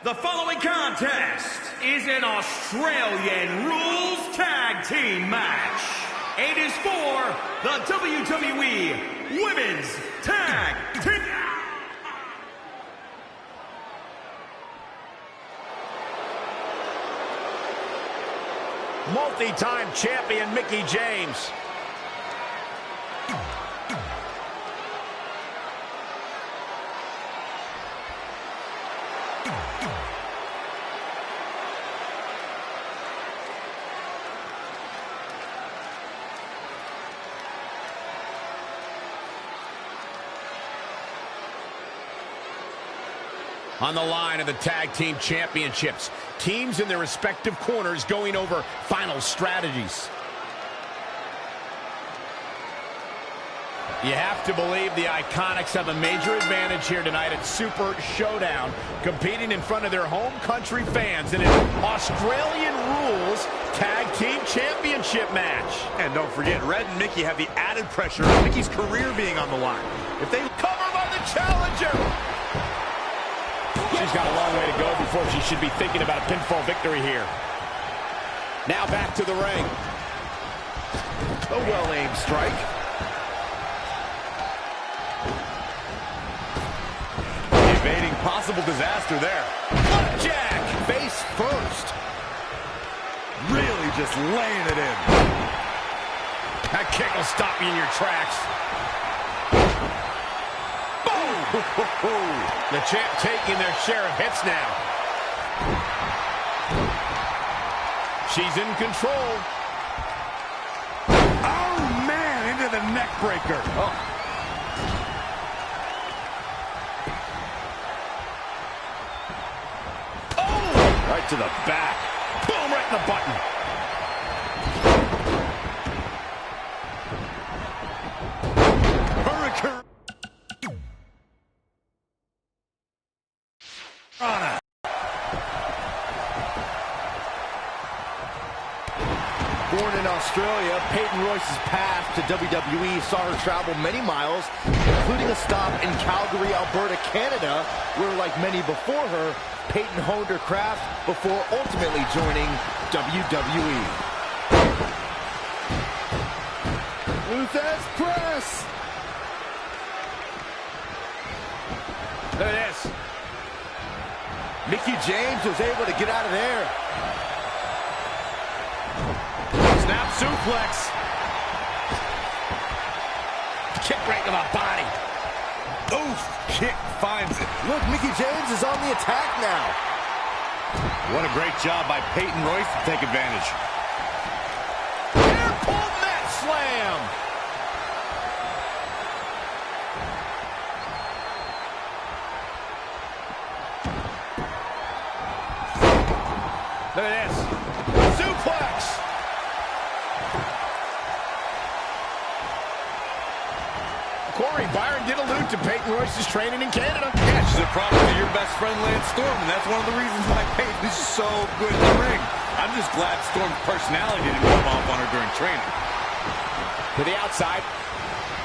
The following contest is an Australian Rules Tag Team match. It is for the WWE Women's Tag Team. Multi-time champion Mickie James. On the line of the Tag Team Championships, teams in their respective corners going over final strategies. You have to believe the Iconics have a major advantage here tonight at Super Showdown, competing in front of their home country fans in an Australian Rules Tag Team Championship match. And don't forget, Red and Mickie have the added pressure of Mickie's career being on the line. If they cover by the challenger. She's got a long way to go before she should be thinking about a pinfall victory here. Now back to the ring. A well-aimed strike. Evading possible disaster there. Flapjack, face first. Really just laying it in. That kick will stop you in your tracks. The champ taking their share of hits now. She's in control. Oh, man, into the neck breaker. Oh. Oh! Right to the back. Boom, right in the button. Hurricane. Born in Australia, Peyton Royce's path to WWE saw her travel many miles, including a stop in Calgary, Alberta, Canada, where, like many before her, Peyton honed her craft before ultimately joining WWE. Luthez press! Look at this. Mickie James was able to get out of there. Snap suplex. Kick right to the body. Oof, kick finds it. Look, Mickie James is on the attack now. What a great job by Peyton Royce to take advantage. Air pull mat slam. Look at this. Suplex. Corey, Byron did allude to Peyton Royce's training in Canada. Yeah, she's a product of your best friend, Lance Storm, and that's one of the reasons why Peyton is so good in the ring. I'm just glad Storm's personality didn't rub off on her during training. To the outside.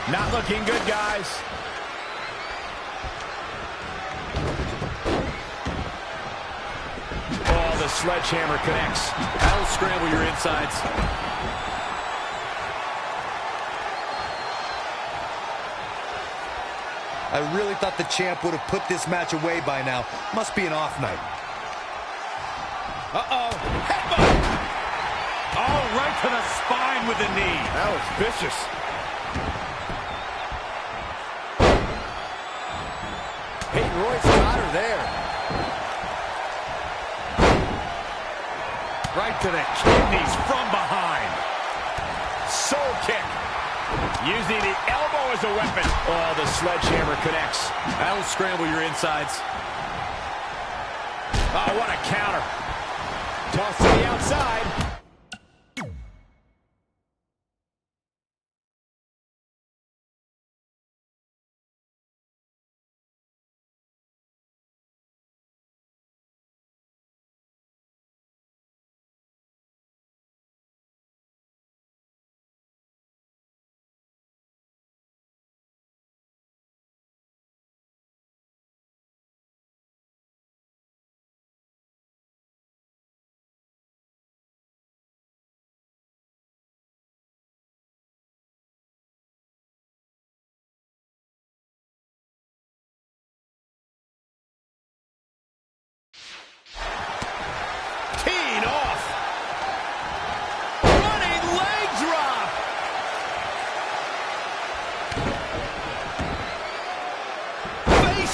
Not looking good, guys. Oh, the sledgehammer connects. That'll scramble your insides. I really thought the champ would have put this match away by now. Must be an off night. Uh-oh. Headbutt! Oh, right to the spine with the knee. That was vicious. Peyton Royce got her there. Right to the kidneys from behind. Soul kick. Using the elbow as a weapon. Oh, the sledgehammer connects. That'll scramble your insides. Oh, what a counter. Toss to the outside.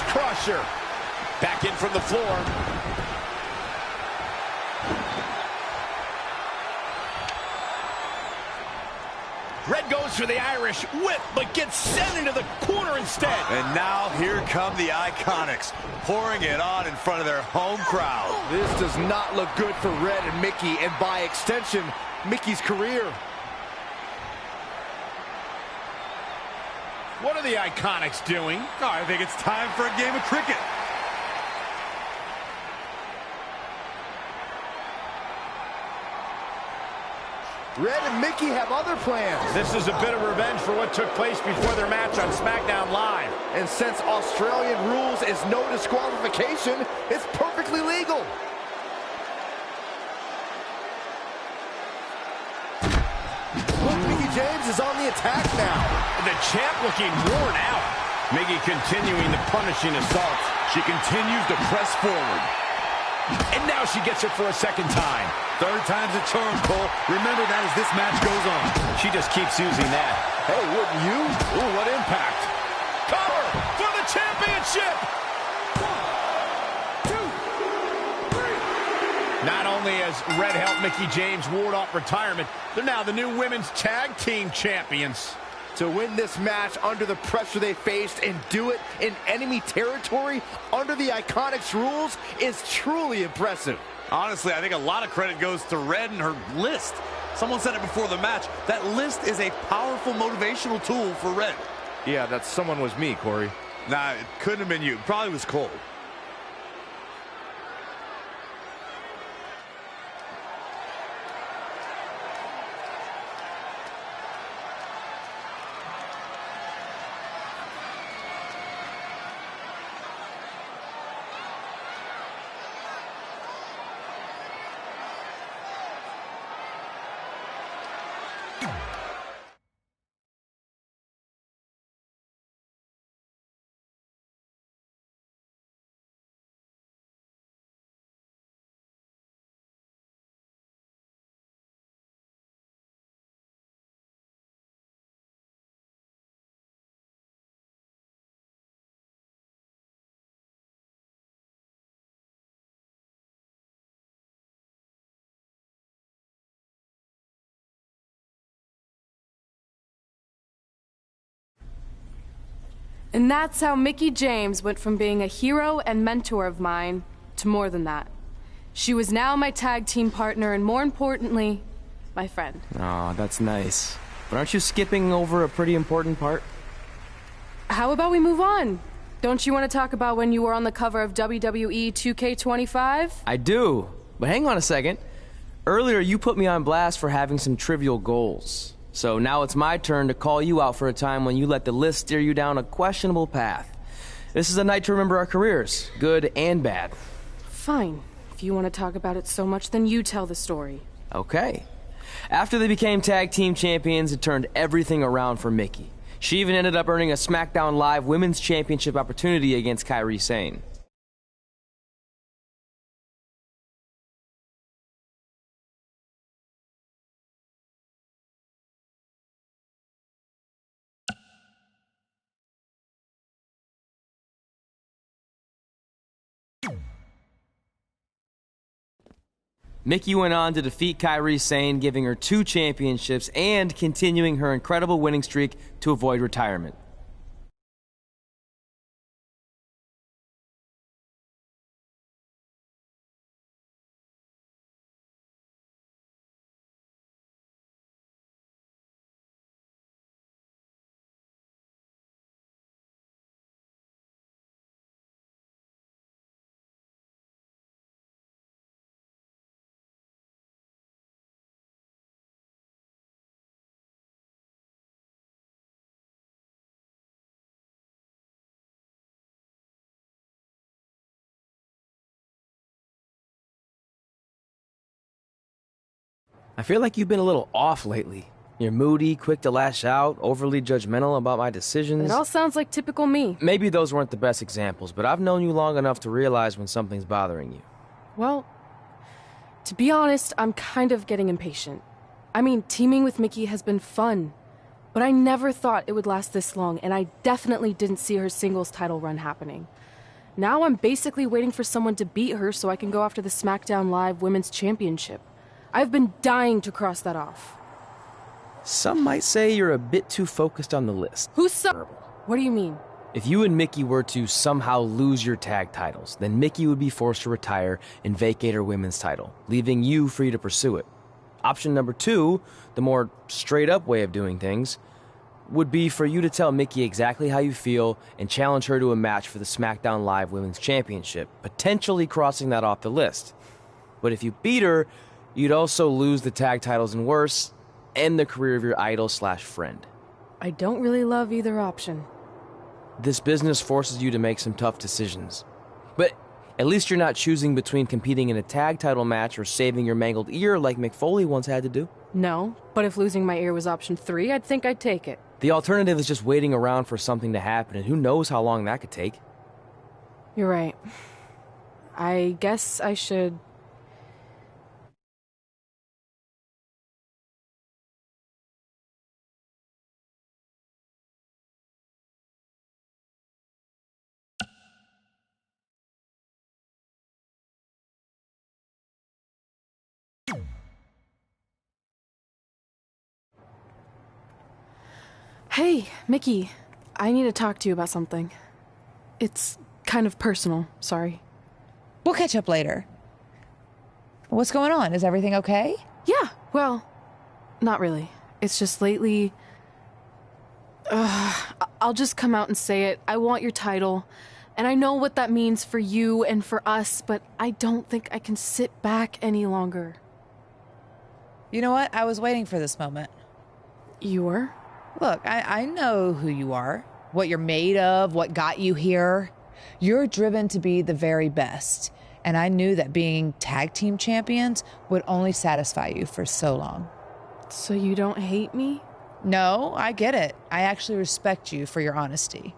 Crusher. Back in from the floor. Red goes for the Irish whip, but gets sent into the corner instead. And now here come the Iconics, pouring it on in front of their home crowd. This does not look good for Red and Mickey, and by extension, Mickey's career. What are the Iconics doing? Oh, I think it's time for a game of cricket. Red and Mickey have other plans. This is a bit of revenge for what took place before their match on SmackDown Live. And since Australian rules is no disqualification, it's perfectly legal. Look, Mickey James is on the attack now. The champ looking worn out. Mickey continuing the punishing assault. She continues to press forward. And now she gets it for a second time. Third time's a charm, Cole. Remember that as this match goes on. She just keeps using that. Hey, wouldn't you? Ooh, what impact. Cover for the championship. 1, 2, 3. Not only has Red helped Mickey James ward off retirement, they're now the new women's tag team champions. To win this match under the pressure they faced and do it in enemy territory under the Iconics rules is truly impressive. Honestly, I think a lot of credit goes to Red and her list. Someone said it before the match. That list is a powerful motivational tool for Red. Yeah, that someone was me, Corey. Nah, it couldn't have been you. It probably was Cole. And that's how Mickey James went from being a hero and mentor of mine to more than that. She was now my tag team partner and, more importantly, my friend. Aw, that's nice. But aren't you skipping over a pretty important part? How about we move on? Don't you want to talk about when you were on the cover of WWE 2K25? I do. But hang on a second. Earlier, you put me on blast for having some trivial goals. So now it's my turn to call you out for a time when you let the list steer you down a questionable path. This is a night to remember our careers, good and bad. Fine. If you want to talk about it so much, then you tell the story. Okay. After they became tag team champions, it turned everything around for Mickie. She even ended up earning a SmackDown Live Women's Championship opportunity against Kairi Sane. Mickie went on to defeat Kairi Sane, giving her 2 championships and continuing her incredible winning streak to avoid retirement. I feel like you've been a little off lately. You're moody, quick to lash out, overly judgmental about my decisions. It all sounds like typical me. Maybe those weren't the best examples, but I've known you long enough to realize when something's bothering you. Well, to be honest, I'm kind of getting impatient. I mean, teaming with Mickie has been fun, but I never thought it would last this long, and I definitely didn't see her singles title run happening. Now I'm basically waiting for someone to beat her so I can go after the SmackDown Live Women's Championship. I've been dying to cross that off. Some might say you're a bit too focused on the list. What do you mean? If you and Mickie were to somehow lose your tag titles, then Mickie would be forced to retire and vacate her women's title, leaving you free to pursue it. Option number 2, the more straight-up way of doing things, would be for you to tell Mickie exactly how you feel and challenge her to a match for the SmackDown Live Women's Championship, potentially crossing that off the list. But if you beat her, you'd also lose the tag titles and worse, end the career of your idol/friend. I don't really love either option. This business forces you to make some tough decisions. But at least you're not choosing between competing in a tag title match or saving your mangled ear like Mick Foley once had to do. No, but if losing my ear was option 3, I'd think I'd take it. The alternative is just waiting around for something to happen, and who knows how long that could take. You're right. I guess I should... Hey, Mickie. I need to talk to you about something. It's kind of personal, sorry. We'll catch up later. What's going on? Is everything okay? Yeah, well, not really. It's just lately... I'll just come out and say it. I want your title. And I know what that means for you and for us, but I don't think I can sit back any longer. You know what? I was waiting for this moment. You were? Look, I know who you are, what you're made of, what got you here. You're driven to be the very best. And I knew that being tag team champions would only satisfy you for so long. So you don't hate me? No, I get it. I actually respect you for your honesty.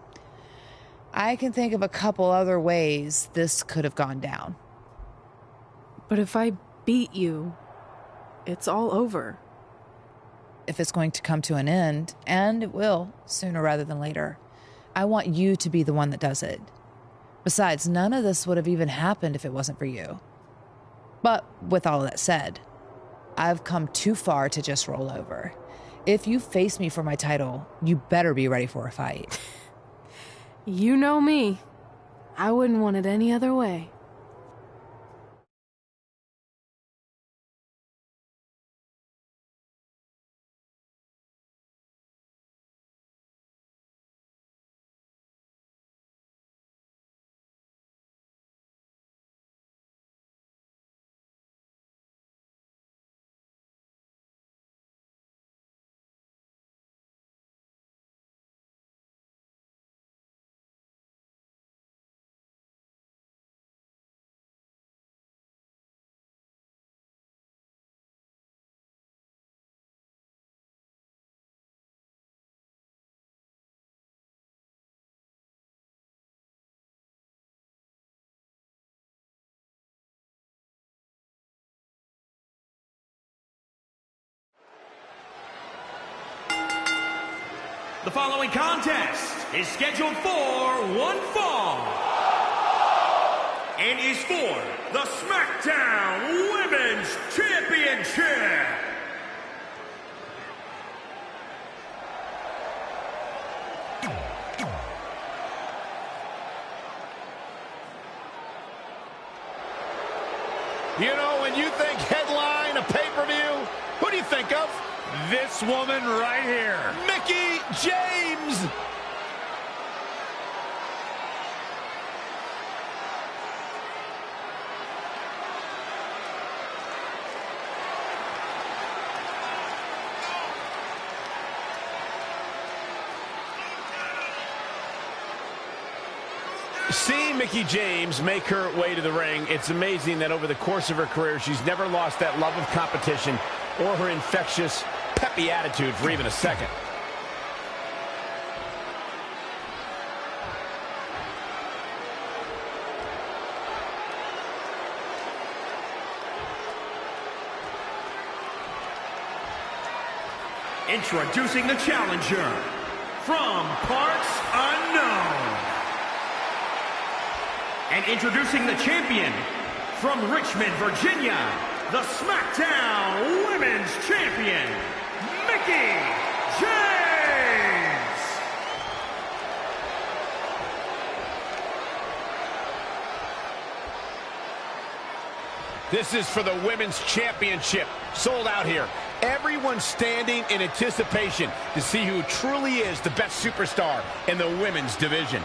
I can think of a couple other ways this could have gone down. But if I beat you, it's all over. If it's going to come to an end, and it will, sooner rather than later, I want you to be the one that does it. Besides, none of this would have even happened if it wasn't for you. But with all of that said, I've come too far to just roll over. If you face me for my title, you better be ready for a fight. You know me. I wouldn't want it any other way. The following contest is scheduled for one fall and is for the SmackDown Women's Championship. You know, when you think headline, a pay-per-view, who do you think of? This woman right here. Mickie James! Seeing Mickie James make her way to the ring, it's amazing that over the course of her career, she's never lost that love of competition or her infectious, peppy attitude for even a second. Introducing the challenger from parts unknown. And introducing the champion from Richmond, Virginia, the SmackDown Women's Champion, Mickie James! This is for the Women's Championship. Sold out here. Everyone standing in anticipation to see who truly is the best superstar in the women's division.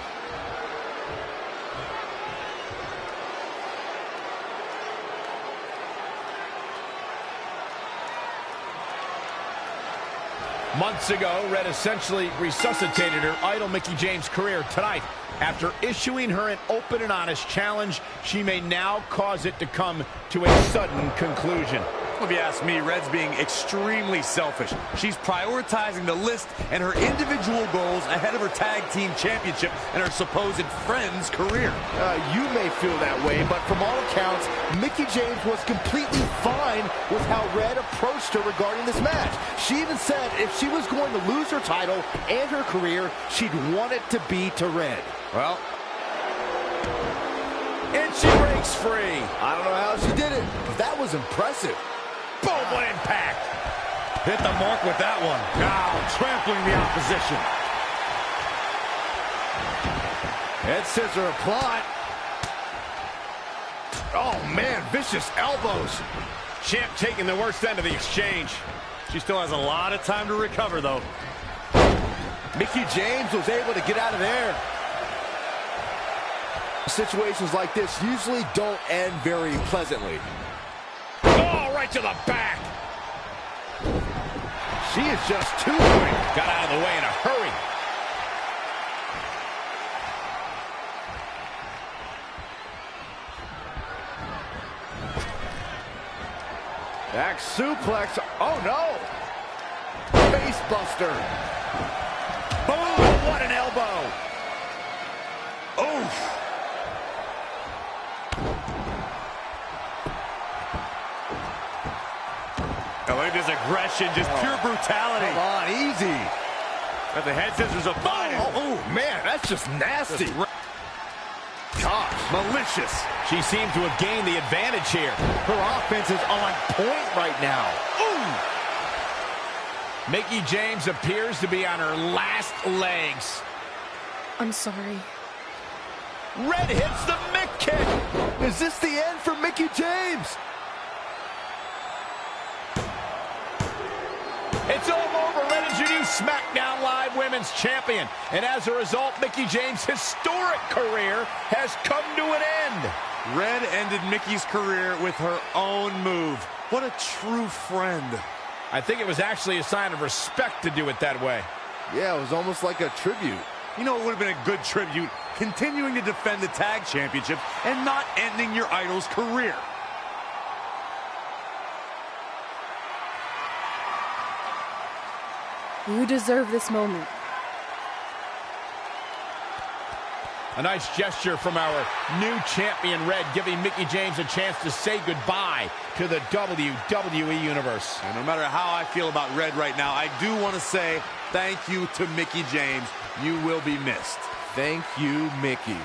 Months ago, Red essentially resuscitated her idol Mickie James' career. Tonight, after issuing her an open and honest challenge, she may now cause it to come to a sudden conclusion. If you ask me, Red's being extremely selfish. She's prioritizing the list and her individual goals ahead of her tag team championship and her supposed friend's career. You may feel that way, but from all accounts, Mickie James was completely fine with how Red approached her regarding this match. She even said if she was going to lose her title and her career, she'd want it to be to Red. Well, and she breaks free. I don't know how she did it, but that was impressive. Boom, what impact. hit the mark with that one. Now trampling the opposition. Head scissor applied. Oh, man, vicious elbows. Champ taking the worst end of the exchange. She still has a lot of time to recover, though. Mickie James was able to get out of there. Situations like this usually don't end very pleasantly. Oh, right to the back. She is just too quick. Got out of the way in a hurry. Back suplex. Oh, no. Face buster. Boom, what an elbow. Oof. I like this aggression, just pure brutality. Come on, easy. Got the head scissors applied. Oh, man, that's just nasty. Gosh, malicious. She seems to have gained the advantage here. Her offense is on point right now. Ooh! Mickie James appears to be on her last legs. I'm sorry. Red hits the Mick kick. Is this the end for Mickie James? It's all over. Red is your new SmackDown Live Women's Champion. And as a result, Mickie James' historic career has come to an end. Red ended Mickie's career with her own move. What a true friend. I think it was actually a sign of respect to do it that way. Yeah, it was almost like a tribute. You know, it would have been a good tribute, continuing to defend the tag championship and not ending your idol's career. You deserve this moment. A nice gesture from our new champion, Red, giving Mickie James a chance to say goodbye to the WWE Universe. And no matter how I feel about Red right now, I do want to say Thank you to Mickie James. You will be missed. Thank you, Mickie.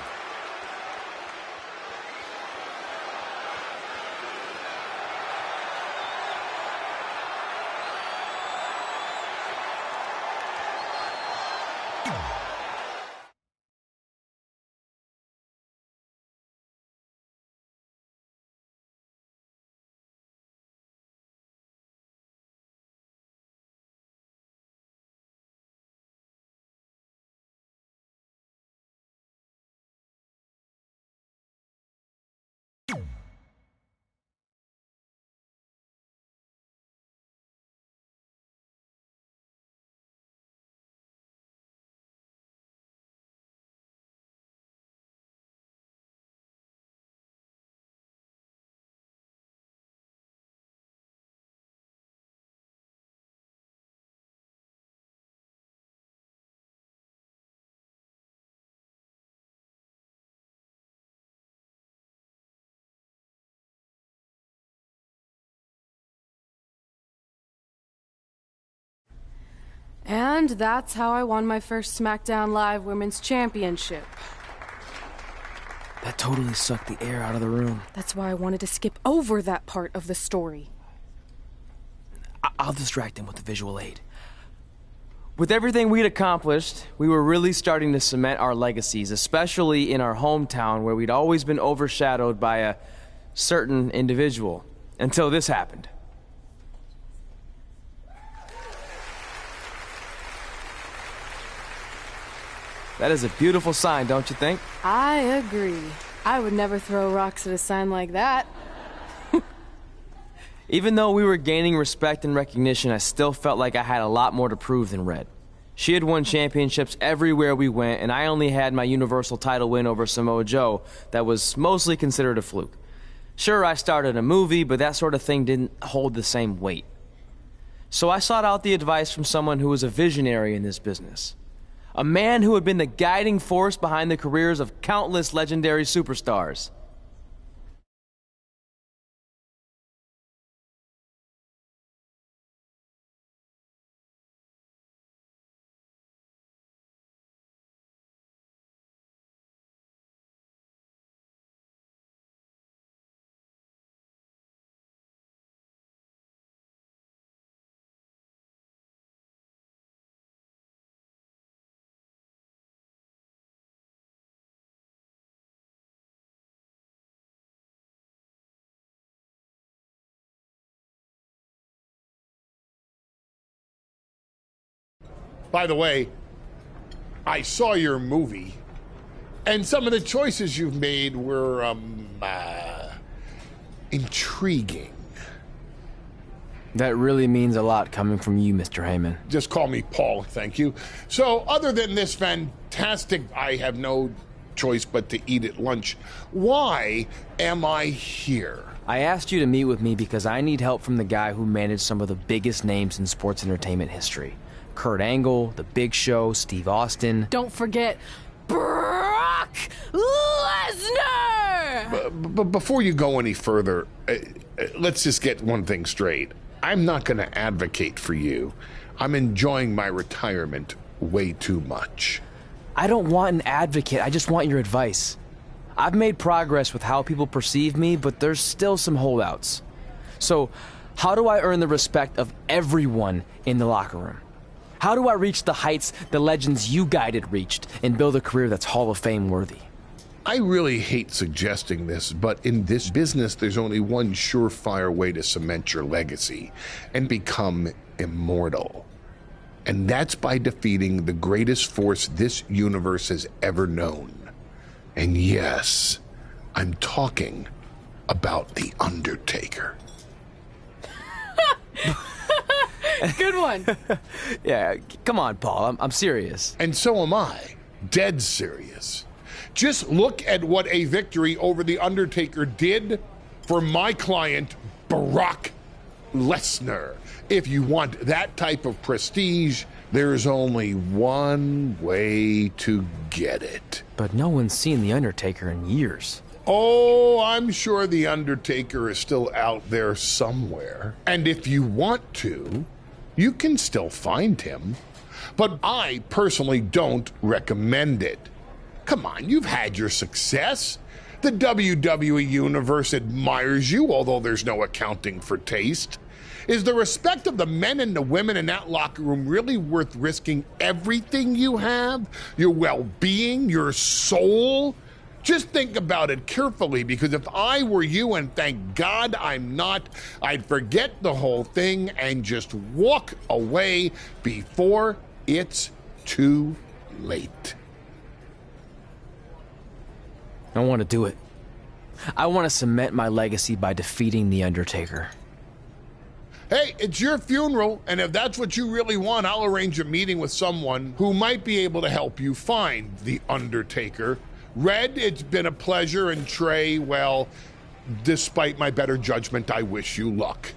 And that's how I won my first SmackDown Live Women's Championship. That totally sucked the air out of the room. That's why I wanted to skip over that part of the story. I'll distract him with the visual aid. With everything we'd accomplished, we were really starting to cement our legacies, especially in our hometown where we'd always been overshadowed by a certain individual. Until this happened. That is a beautiful sign, don't you think? I agree. I would never throw rocks at a sign like that. Even though we were gaining respect and recognition, I still felt like I had a lot more to prove than Red. She had won championships everywhere we went, and I only had my Universal title win over Samoa Joe that was mostly considered a fluke. Sure, I started a movie, but that sort of thing didn't hold the same weight. So I sought out the advice from someone who was a visionary in this business. A man who had been the guiding force behind the careers of countless legendary superstars. By the way, I saw your movie, and some of the choices you've made were, intriguing. That really means a lot coming from you, Mr. Heyman. Just call me Paul, thank you. So, other than this fantastic, I have no choice but to eat at lunch, why am I here? I asked you to meet with me because I need help from the guy who managed some of the biggest names in sports entertainment history. Kurt Angle, The Big Show, Steve Austin. Don't forget Brock Lesnar! But before you go any further, let's just get one thing straight. I'm not going to advocate for you. I'm enjoying my retirement way too much. I don't want an advocate, I just want your advice. I've made progress with how people perceive me, but there's still some holdouts. So, how do I earn the respect of everyone in the locker room? How do I reach the heights the legends you guided reached and build a career that's Hall of Fame worthy? I really hate suggesting this, but in this business, there's only one surefire way to cement your legacy and become immortal. And that's by defeating the greatest force this universe has ever known. And yes, I'm talking about The Undertaker. Good one. Yeah, come on, Paul, I'm serious. And so am I. Dead serious. Just look at what a victory over The Undertaker did for my client, Brock Lesnar. If you want that type of prestige, there's only one way to get it. But no one's seen The Undertaker in years. Oh, I'm sure The Undertaker is still out there somewhere. And if you want to, you can still find him. but I personally don't recommend it. Come on, you've had your success. The WWE Universe admires you, although there's no accounting for taste. Is the respect of the men and the women in that locker room really worth risking everything you have? Your well-being, your soul? Just think about it carefully, because if I were you, and thank God I'm not, I'd forget the whole thing and just walk away before it's too late. I want to do it. I want to cement my legacy by defeating The Undertaker. Hey, it's your funeral, and if that's what you really want, I'll arrange a meeting with someone who might be able to help you find The Undertaker. Red, it's been a pleasure, and Trey, well, despite my better judgment, I wish you luck.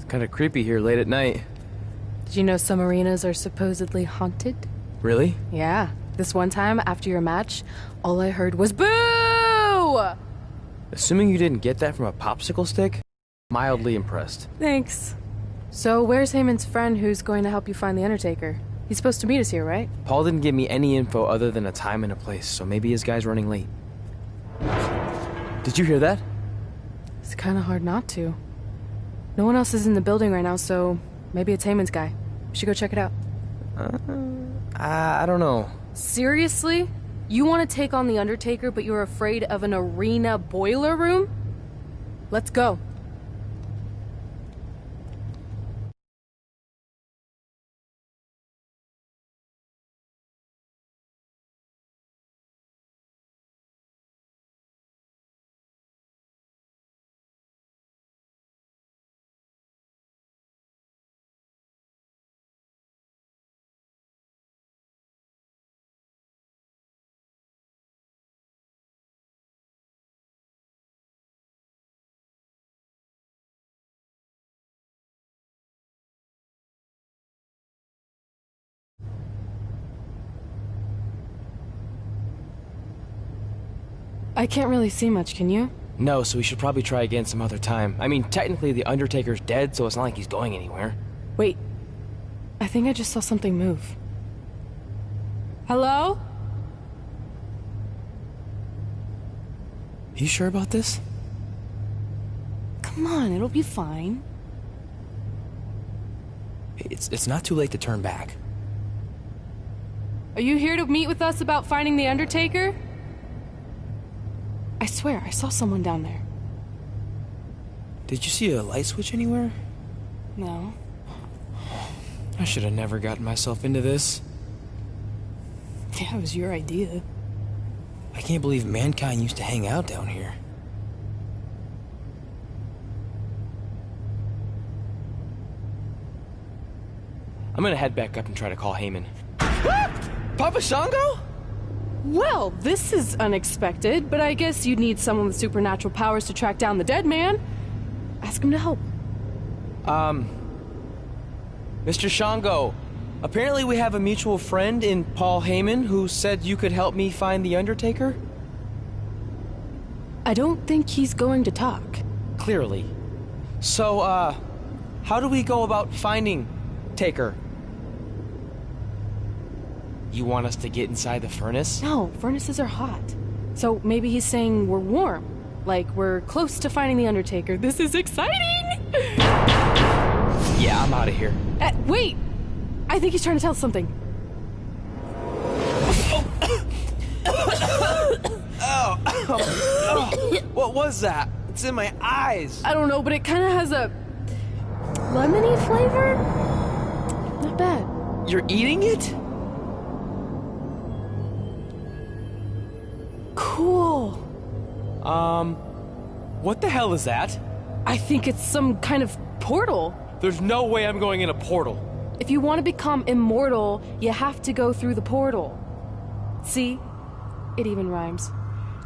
Kind of creepy here late at night. Did you know some arenas are supposedly haunted? Really? Yeah. This one time, after your match, all I heard was boo! Assuming you didn't get that from a popsicle stick, mildly impressed. Thanks. So where's Heyman's friend who's going to help you find The Undertaker? He's supposed to meet us here, right? Paul didn't give me any info other than a time and a place, so maybe his guy's running late. Did you hear that? It's kind of hard not to. No one else is in the building right now, so maybe it's Heyman's guy. We should go check it out. I don't know. Seriously? You want to take on The Undertaker, but you're afraid of an arena boiler room? Let's go. I can't really see much, can you? No, so we should probably try again some other time. I mean, technically The Undertaker's dead, so it's not like he's going anywhere. Wait. I think I just saw something move. Hello? You sure about this? Come on, it'll be fine. It's not too late to turn back. Are you here to meet with us about finding The Undertaker? I swear, I saw someone down there. Did you see a light switch anywhere? No. I should have never gotten myself into this. Yeah, it was your idea. I can't believe mankind used to hang out down here. I'm gonna head back up and try to call Heyman. Papa Shango? Well, this is unexpected, but I guess you'd need someone with supernatural powers to track down the dead man. Ask him to help. Mr. Shango, apparently we have a mutual friend in Paul Heyman who said you could help me find The Undertaker? I don't think he's going to talk. Clearly. So, how do we go about finding Taker? You want us to get inside the furnace? No, furnaces are hot. So maybe he's saying we're warm. Like we're close to finding The Undertaker. This is exciting! Yeah, I'm out of here. Wait! I think he's trying to tell us something. What was that? It's in my eyes. I don't know, but it kind of has a lemony flavor? Not bad. You're eating it? What the hell is that? I think it's some kind of portal. There's no way I'm going in a portal. If you want to become immortal, you have to go through the portal. See? It even rhymes.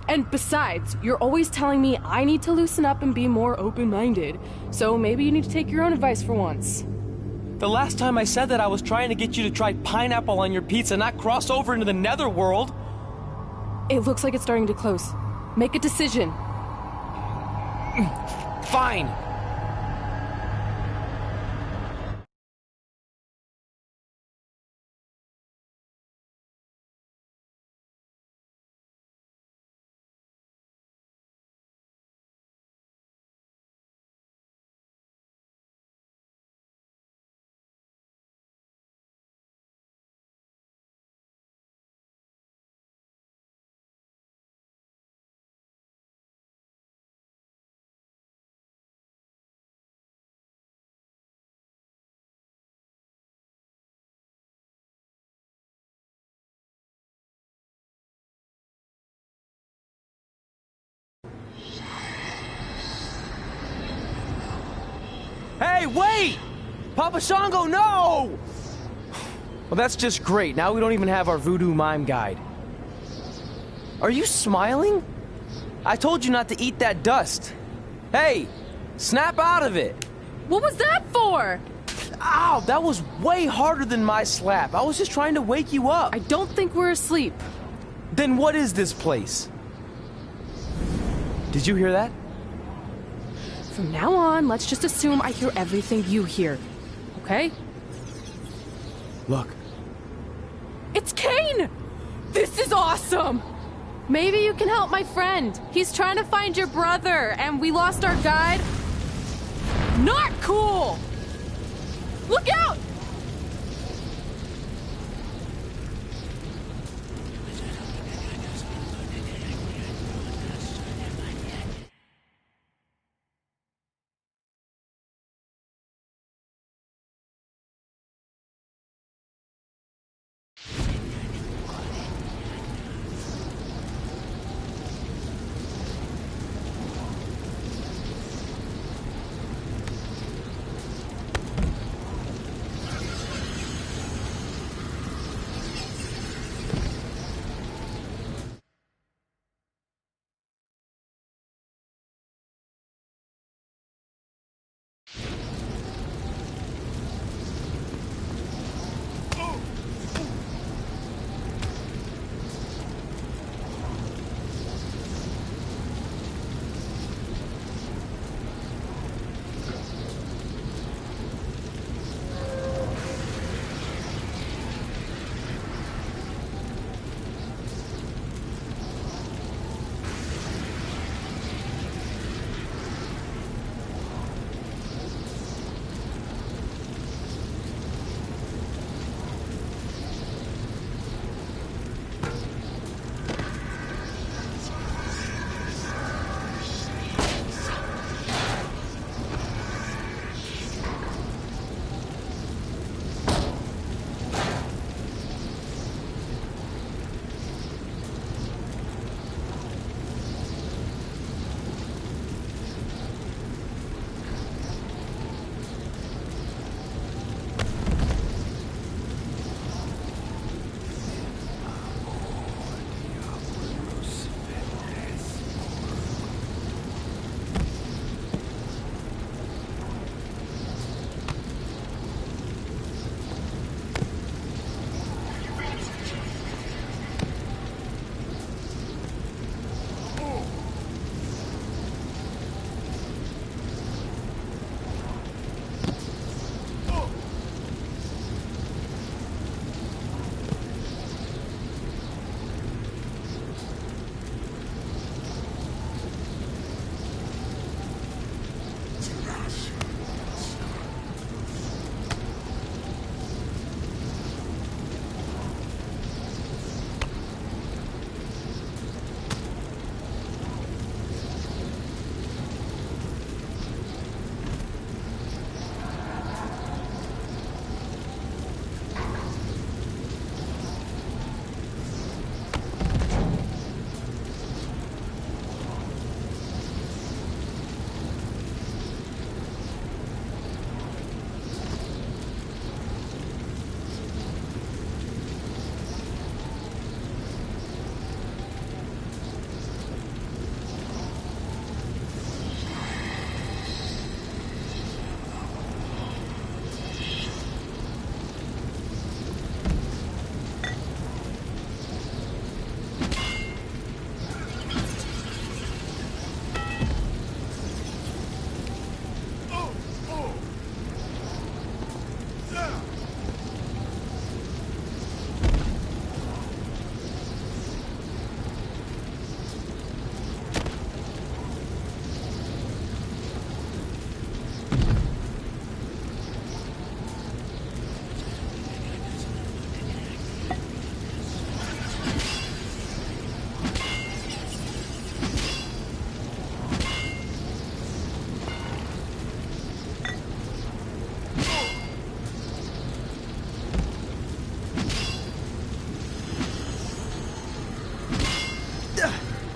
And besides, you're always telling me I need to loosen up and be more open-minded. So maybe you need to take your own advice for once. The last time I said that, I was trying to get you to try pineapple on your pizza, not cross over into the netherworld. It looks like it's starting to close. Make a decision. Fine. Hey, wait! Papa Shango, no! Well, that's just great. Now we don't even have our voodoo mime guide. Are you smiling? I told you not to eat that dust. Hey, snap out of it. What was that for? Ow, that was way harder than my slap. I was just trying to wake you up. I don't think we're asleep. Then what is this place? Did you hear that? From now on, let's just assume I hear everything you hear. Okay? Look. It's Kane! This is awesome! Maybe you can help my friend. He's trying to find your brother, and we lost our guide. Not cool! Look out!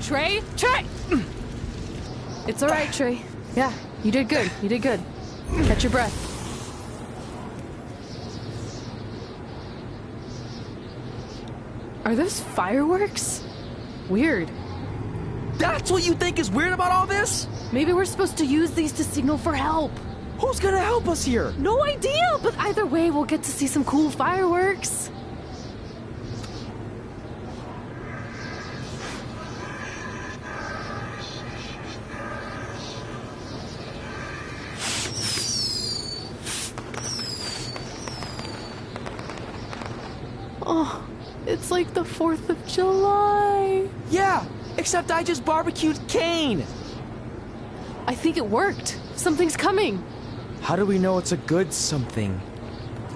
Trey! Trey! It's all right, Trey. Yeah, you did good. You did good. Catch your breath. Are those fireworks? Weird. That's what you think is weird about all this? Maybe we're supposed to use these to signal for help. Who's gonna help us here? No idea, but either way, we'll get to see some cool fireworks. Oh, it's like the 4th of July. Yeah, except I just barbecued Kane. I think it worked. Something's coming. How do we know it's a good something?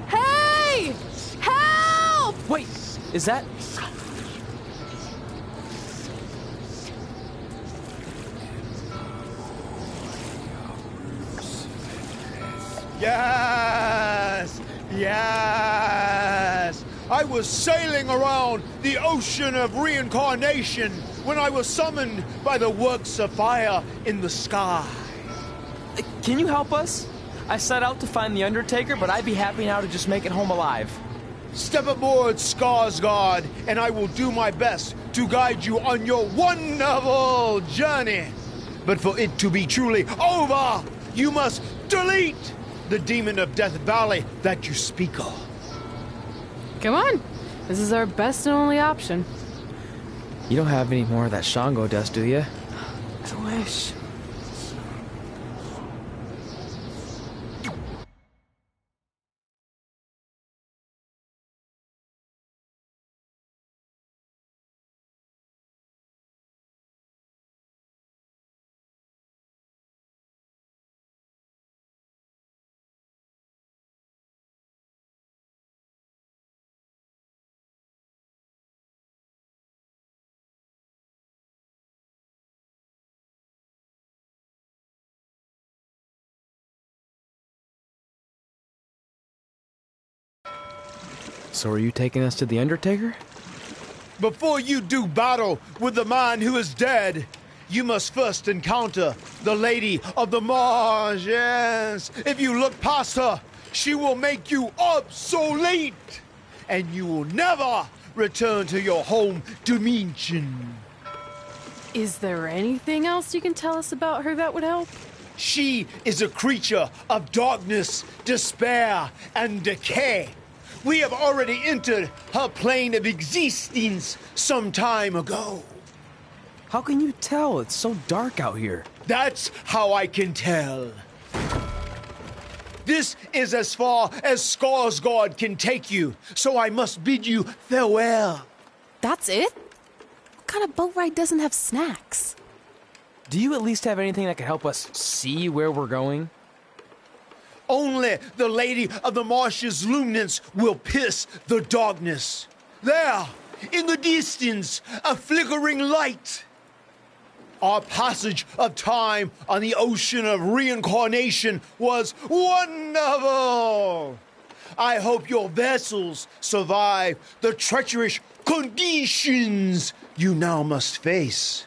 Hey! Help! Wait, is that... Yes! Yes! I was sailing around the ocean of reincarnation when I was summoned by the works of fire in the sky. Can you help us? I set out to find the Undertaker, but I'd be happy now to just make it home alive. Step aboard, Skarsgård, and I will do my best to guide you on your wonderful journey. But for it to be truly over, you must delete the demon of Death Valley that you speak of. Come on. This is our best and only option. You don't have any more of that Shango dust, do you? I wish. So are you taking us to the Undertaker? Before you do battle with the man who is dead, you must first encounter the Lady of the Marsh. Yes. If you look past her, she will make you obsolete, and you will never return to your home dimension. Is there anything else you can tell us about her that would help? She is a creature of darkness, despair, and decay. We have already entered her plane of existence some time ago. How can you tell? It's so dark out here. That's how I can tell. This is as far as Skarsgård can take you, so I must bid you farewell. That's it? What kind of boat ride doesn't have snacks? Do you at least have anything that can help us see where we're going? Only the Lady of the Marsh's luminance will pierce the darkness. There, in the distance, a flickering light. Our passage of time on the ocean of reincarnation was wonderful. I hope your vessels survive the treacherous conditions you now must face.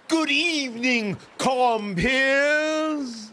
Good evening, compeers.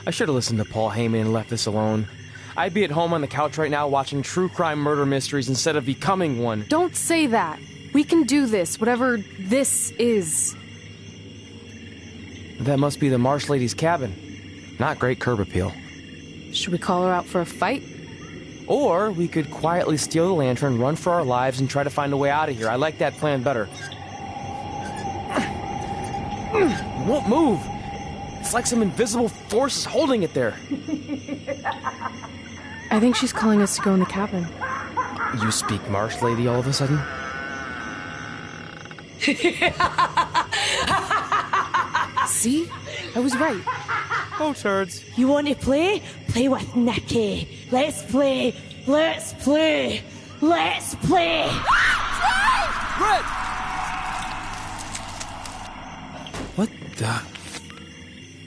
I should have listened to Paul Heyman and left this alone. I'd be at home on the couch right now watching true crime murder mysteries instead of becoming one. Don't say that. We can do this, whatever this is. That must be the Marsh Lady's cabin. Not great curb appeal. Should we call her out for a fight? Or we could quietly steal the lantern, run for our lives, and try to find a way out of here. I like that plan better. won't move. It's like some invisible force is holding it there. I think she's calling us to go in the cabin. You speak Marsh, lady, all of a sudden? See? I was right. Oh, turds. You want to play? Play with Nikki. Let's play. Let's play. Let's play. Red! What the?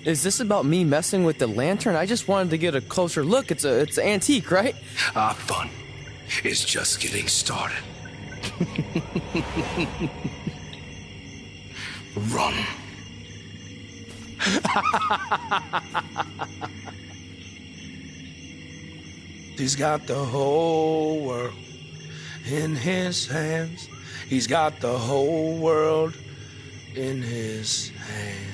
Is this about me messing with the lantern? I just wanted to get a closer look. It's an antique, right? Our fun is just getting started. Run. He's got the whole world in his hands. He's got the whole world in his hands.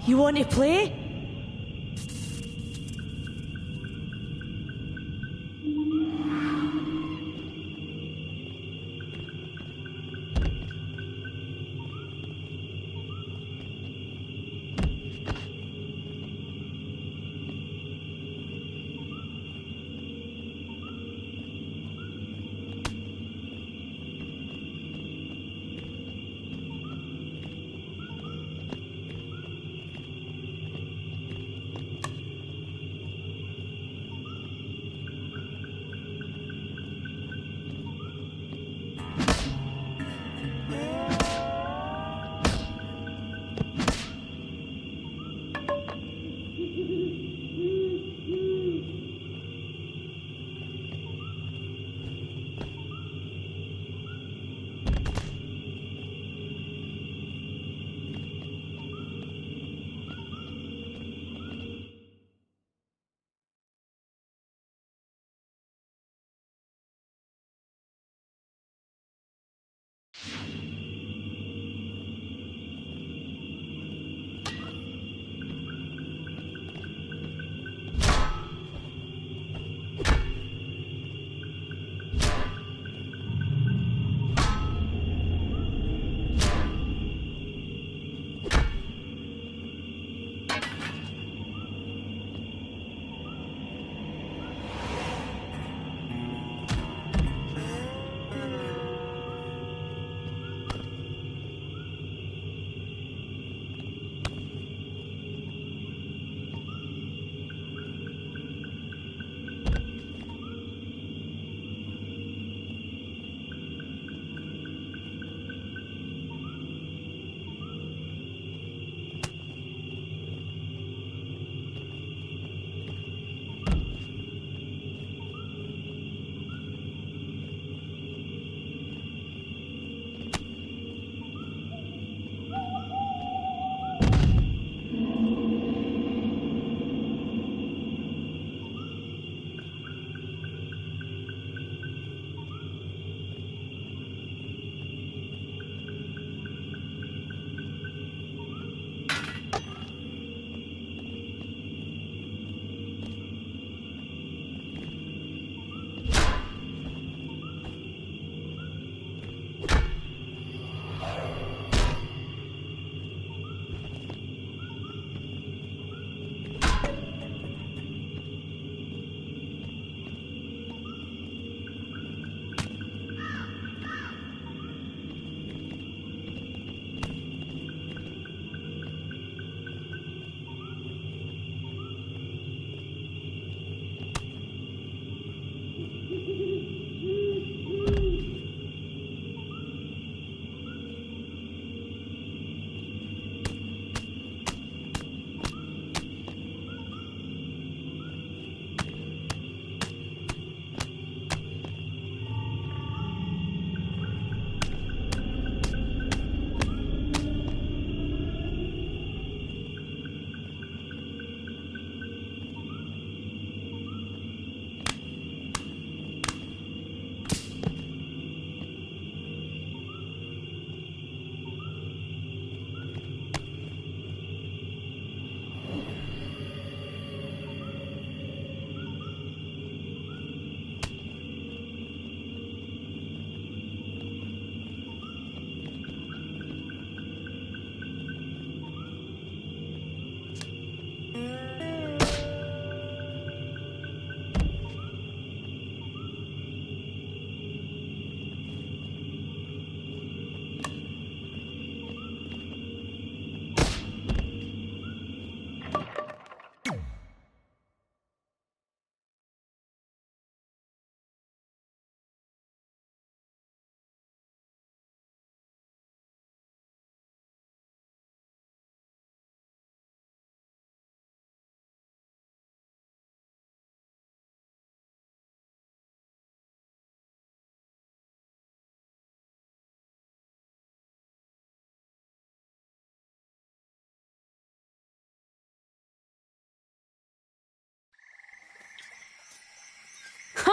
You want to play?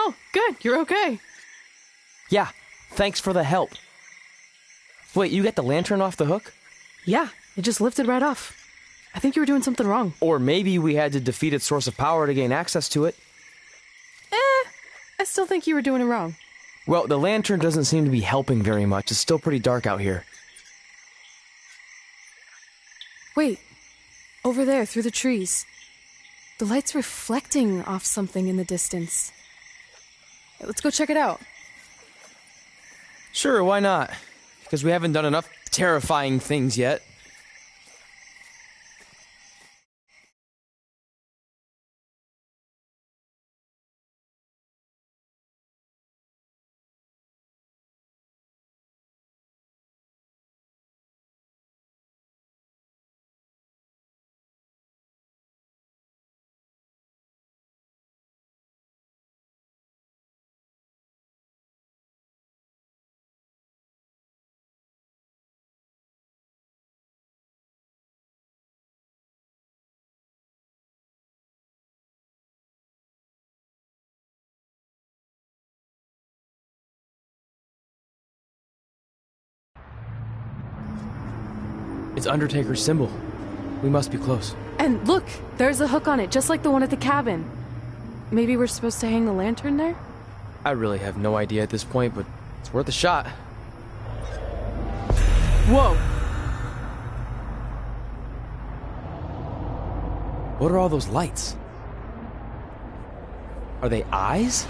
Oh, good. You're okay. Yeah, thanks for the help. Wait, you got the lantern off the hook? Yeah, it just lifted right off. I think you were doing something wrong. Or maybe we had to defeat its source of power to gain access to it. I still think you were doing it wrong. Well, the lantern doesn't seem to be helping very much. It's still pretty dark out here. Wait, over there, through the trees. The light's reflecting off something in the distance. Let's go check it out. Sure, why not? Because we haven't done enough terrifying things yet. It's Undertaker's symbol. We must be close. And look, there's a hook on it, just like the one at the cabin. Maybe we're supposed to hang the lantern there? I really have no idea at this point, but it's worth a shot. Whoa! What are all those lights? Are they eyes?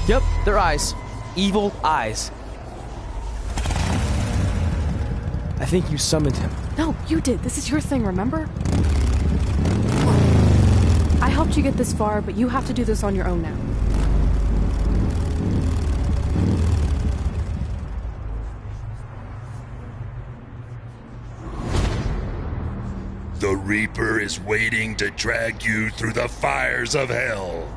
Yep, they're eyes. Evil eyes. I think you summoned him. No, you did. This is your thing, remember? I helped you get this far, but you have to do this on your own now. The Reaper is waiting to drag you through the fires of hell.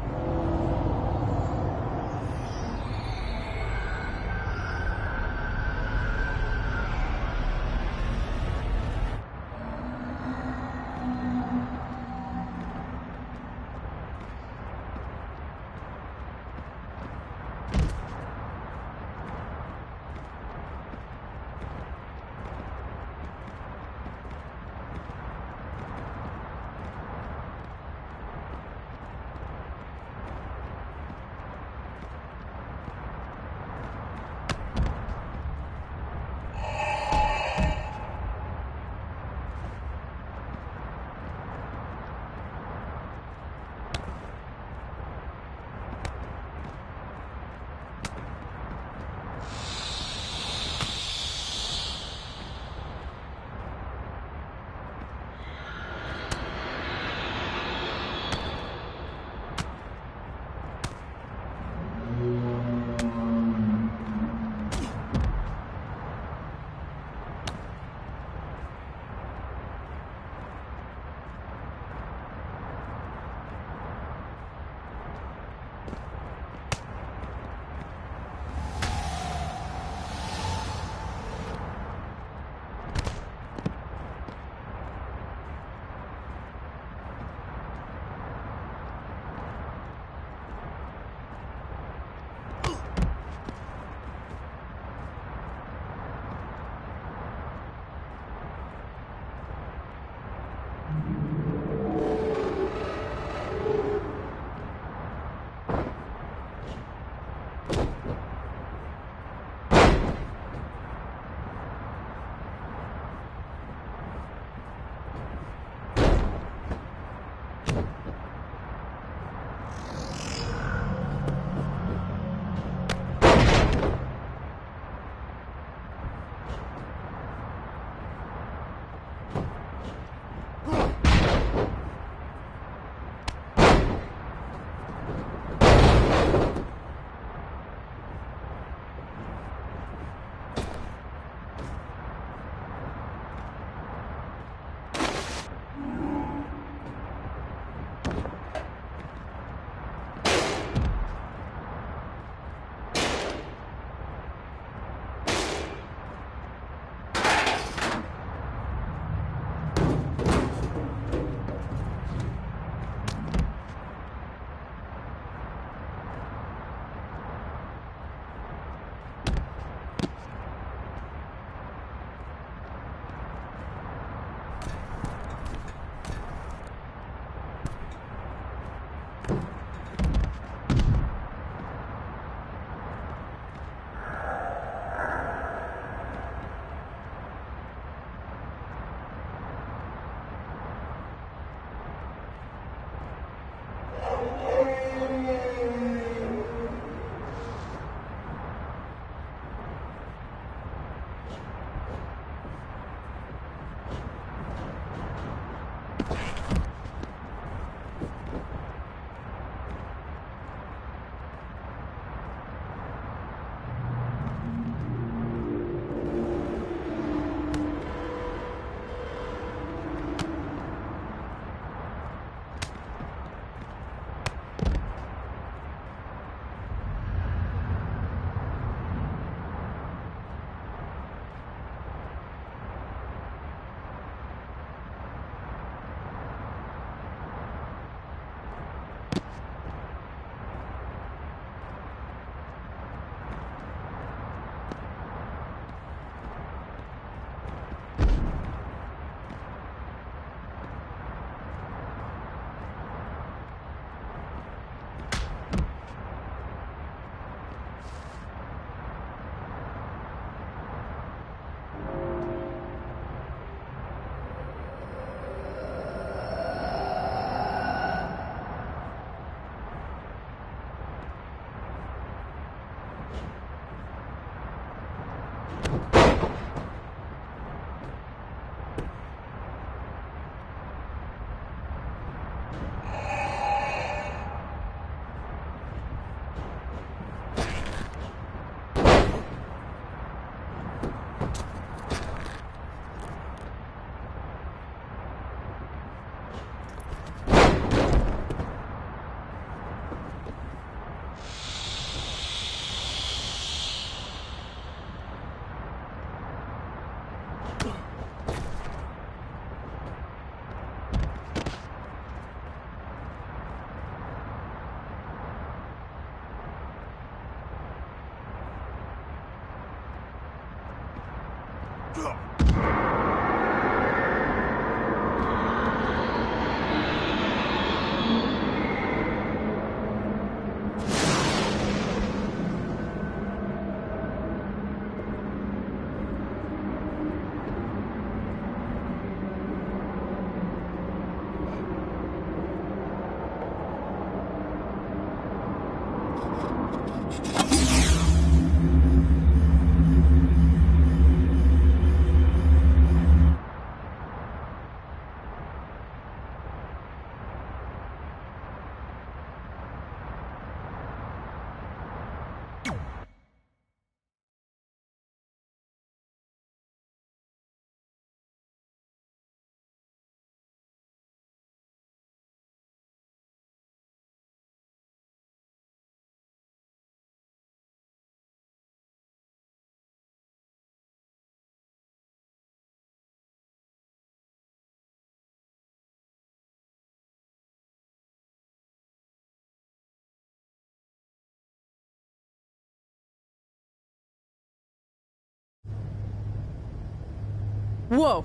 Whoa!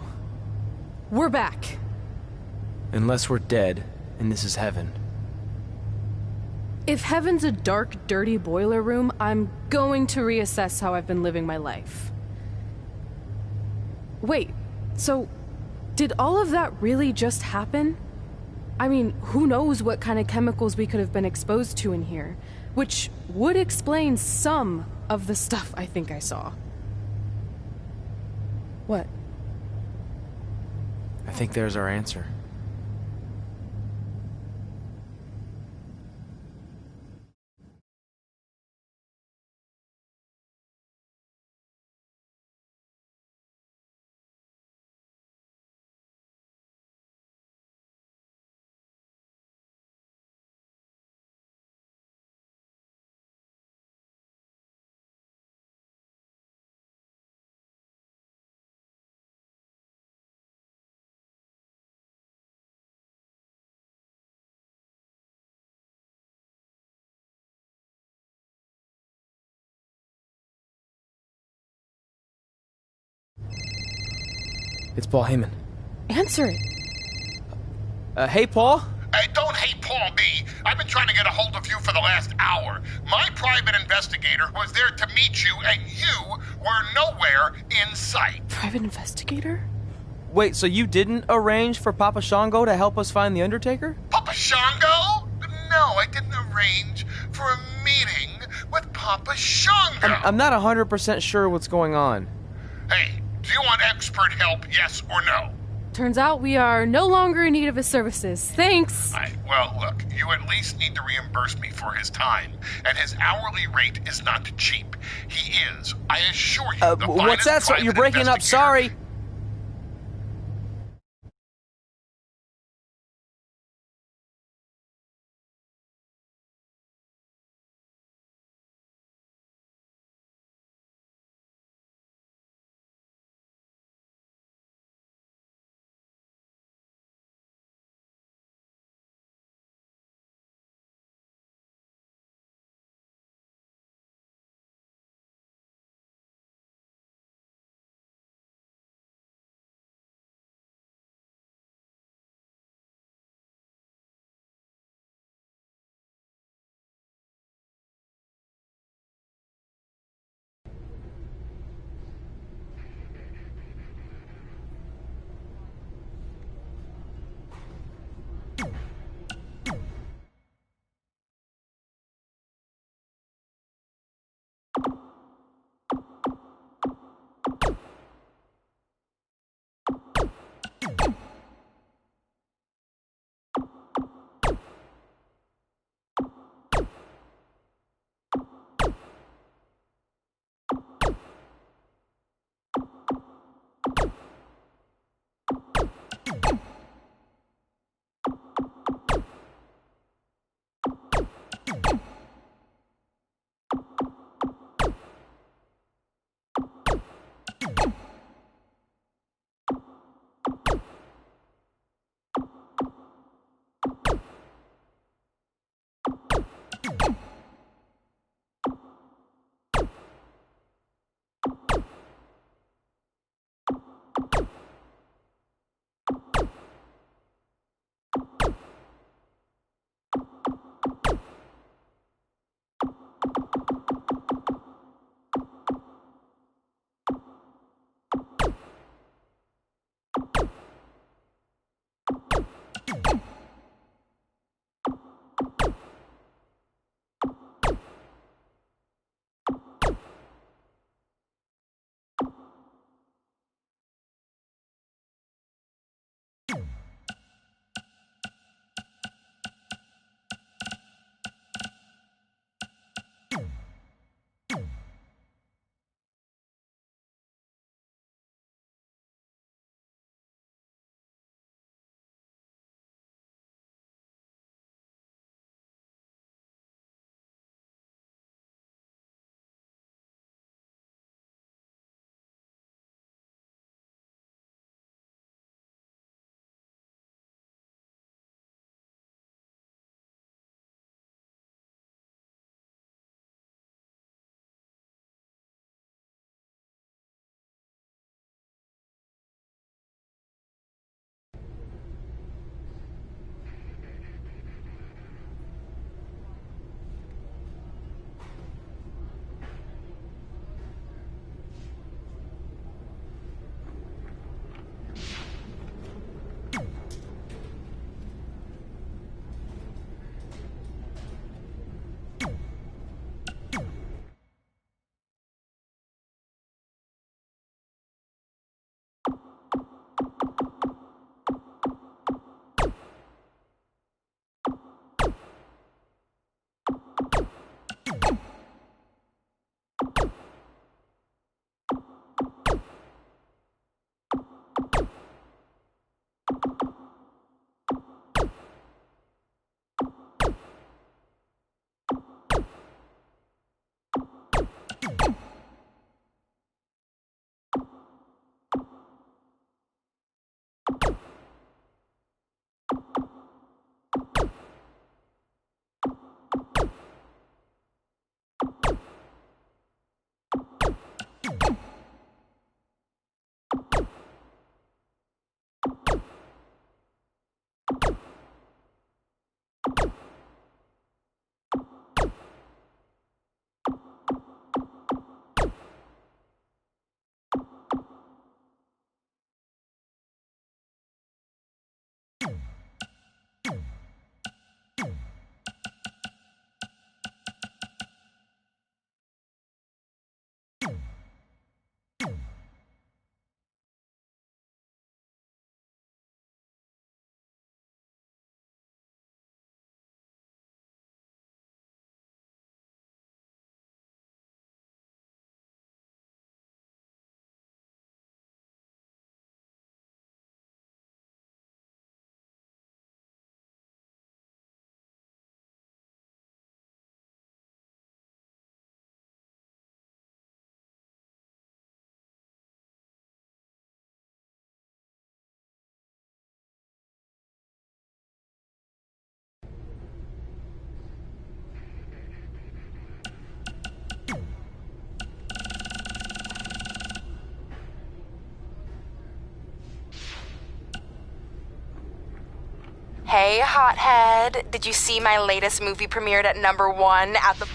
We're back. Unless we're dead, and this is heaven. If heaven's a dark, dirty boiler room, I'm going to reassess how I've been living my life. Wait, so did all of that really just happen? I mean, who knows what kind of chemicals we could have been exposed to in here, which would explain some of the stuff I think I saw. What? I think there's our answer. It's Paul Heyman. Answer it. Hey, Paul? Hey, don't hate Paul me. I've been trying to get a hold of you for the last hour. My private investigator was there to meet you, and you were nowhere in sight. Private investigator? Wait, so you didn't arrange for Papa Shango to help us find the Undertaker? Papa Shango? No, I didn't arrange for a meeting with Papa Shango. I'm not 100% sure what's going on. Hey, do you want expert help, yes or no? Turns out we are no longer in need of his services. Thanks. Well, look, you at least need to reimburse me for his time, and his hourly rate is not cheap. He is, I assure you, the what's that? finest You're breaking up, sorry. Hey, hothead. Did you see my latest movie premiered at #1 at the...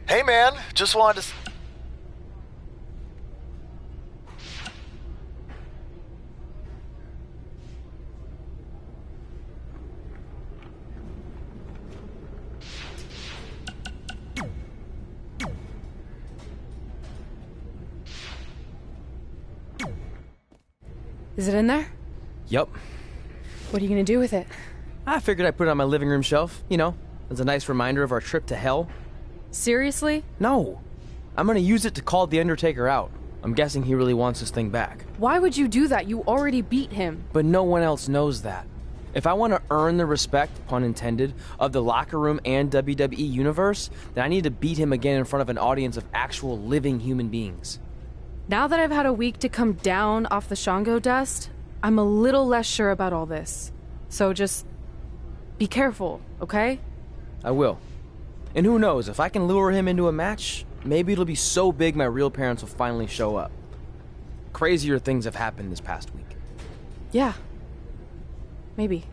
Hey man, just wanted to... Is it in there? Yup. What are you gonna do with it? I figured I'd put it on my living room shelf, you know, as a nice reminder of our trip to hell. Seriously? No. I'm gonna use it to call the Undertaker out. I'm guessing he really wants this thing back. Why would you do that? You already beat him. But no one else knows that. If I want to earn the respect, pun intended, of the locker room and WWE universe, then I need to beat him again in front of an audience of actual living human beings. Now that I've had a week to come down off the Shango dust, I'm a little less sure about all this. So just be careful, okay? I will. And who knows, if I can lure him into a match, maybe it'll be so big my real parents will finally show up. Crazier things have happened this past week. Yeah. Maybe.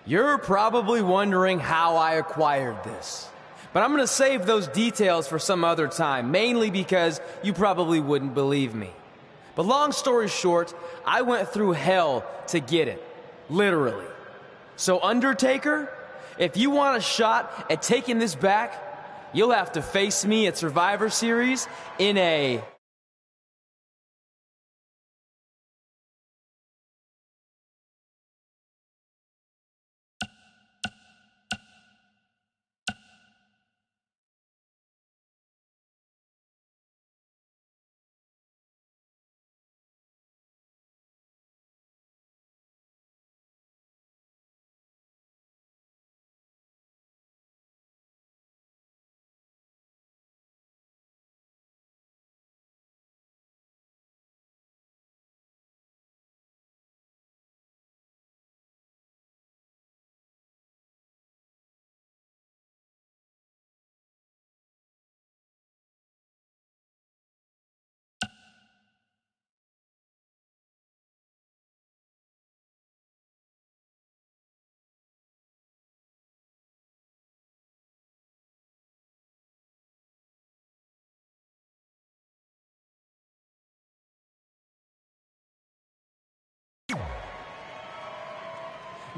You're probably wondering how I acquired this. But I'm gonna save those details for some other time, mainly because you probably wouldn't believe me. But long story short, I went through hell to get it. Literally. So Undertaker, if you want a shot at taking this back, you'll have to face me at Survivor Series in a...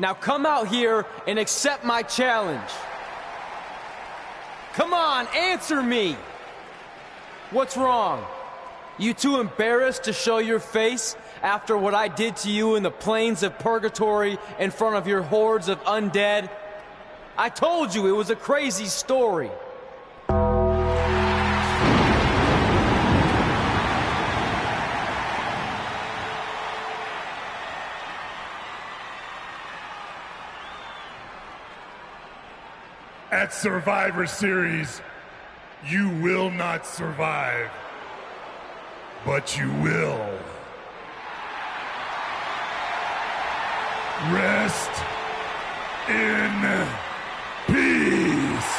Now come out here and accept my challenge. Come on, answer me. What's wrong? You too embarrassed to show your face after what I did to you in the plains of purgatory in front of your hordes of undead? I told you it was a crazy story. At Survivor Series, you will not survive, but you will. Rest in peace.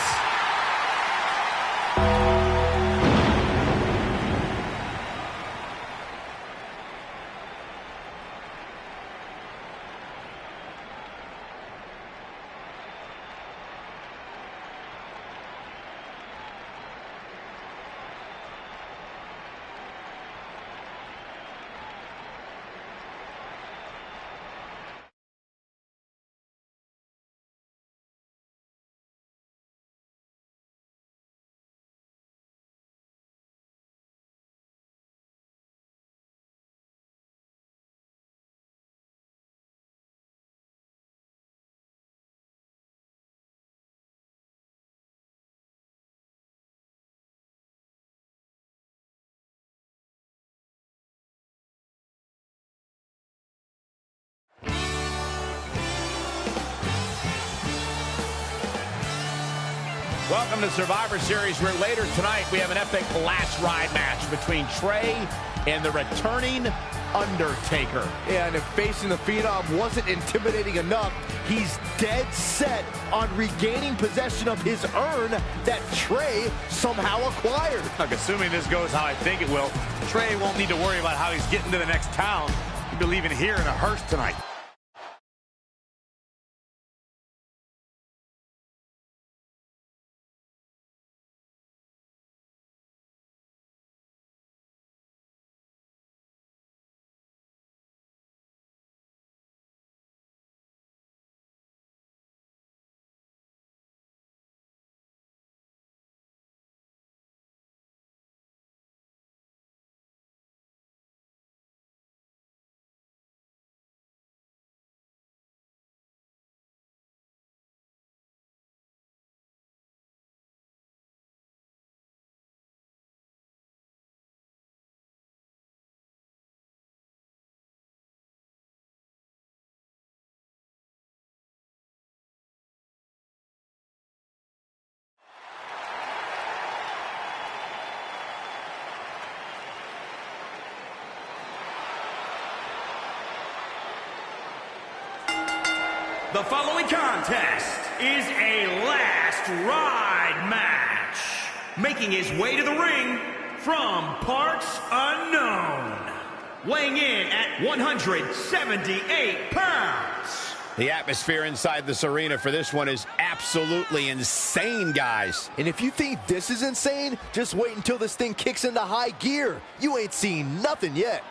Welcome to Survivor Series, where later tonight we have an epic last ride match between Trey and the returning Undertaker. Yeah, and if facing the Phenom wasn't intimidating enough, he's dead set on regaining possession of his urn that Trey somehow acquired. Look, assuming this goes how I think it will, Trey won't need to worry about how he's getting to the next town. He'll be leaving here in a hearse tonight. The following contest is a last ride match. Making his way to the ring from parts unknown. Weighing in at 178 pounds. The atmosphere inside this arena for this one is absolutely insane, guys. And if you think this is insane, just wait until this thing kicks into high gear. You ain't seen nothing yet.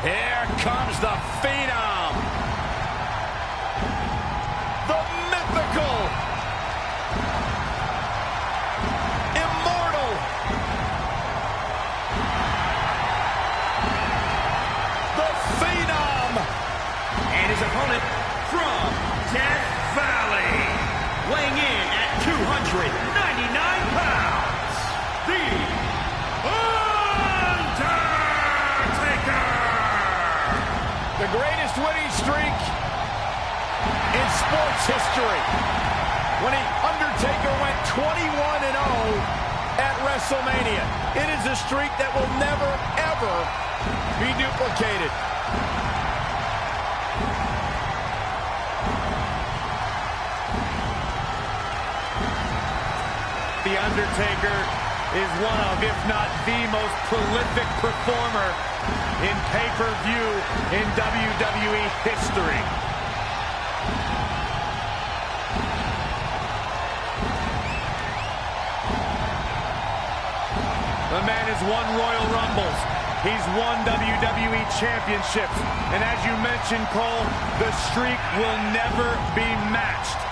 Here comes the Phenom. The mythical, immortal, the Phenom. And his opponent from Death Valley. Weighing in at 299 pounds. The The greatest winning streak in sports history. When the Undertaker went 21-0 at WrestleMania. It is a streak that will never, ever be duplicated. The Undertaker is one of, if not the most prolific performer in pay-per-view in WWE history. The man has won Royal Rumbles. He's won WWE Championships. And as you mentioned, Cole, the streak will never be matched.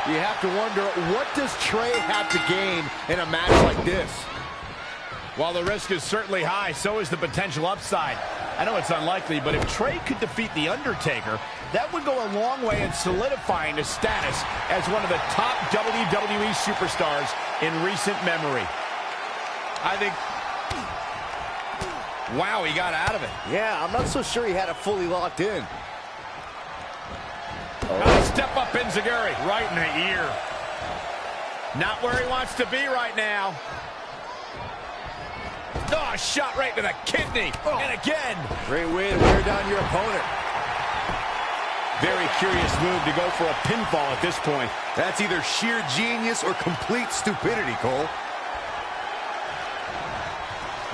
You have to wonder, what does Trey have to gain in a match like this? While the risk is certainly high, so is the potential upside. I know it's unlikely, but if Trey could defeat The Undertaker, that would go a long way in solidifying his status as one of the top WWE superstars in recent memory. I think... Wow, he got out of it. Yeah, I'm not so sure he had it fully locked in. Step up Enziguri. Right in the ear. Not where he wants to be right now. Oh, shot right to the kidney. Oh. And again. Great way to wear down your opponent. Very curious move to go for a pinfall at this point. That's either sheer genius or complete stupidity, Cole.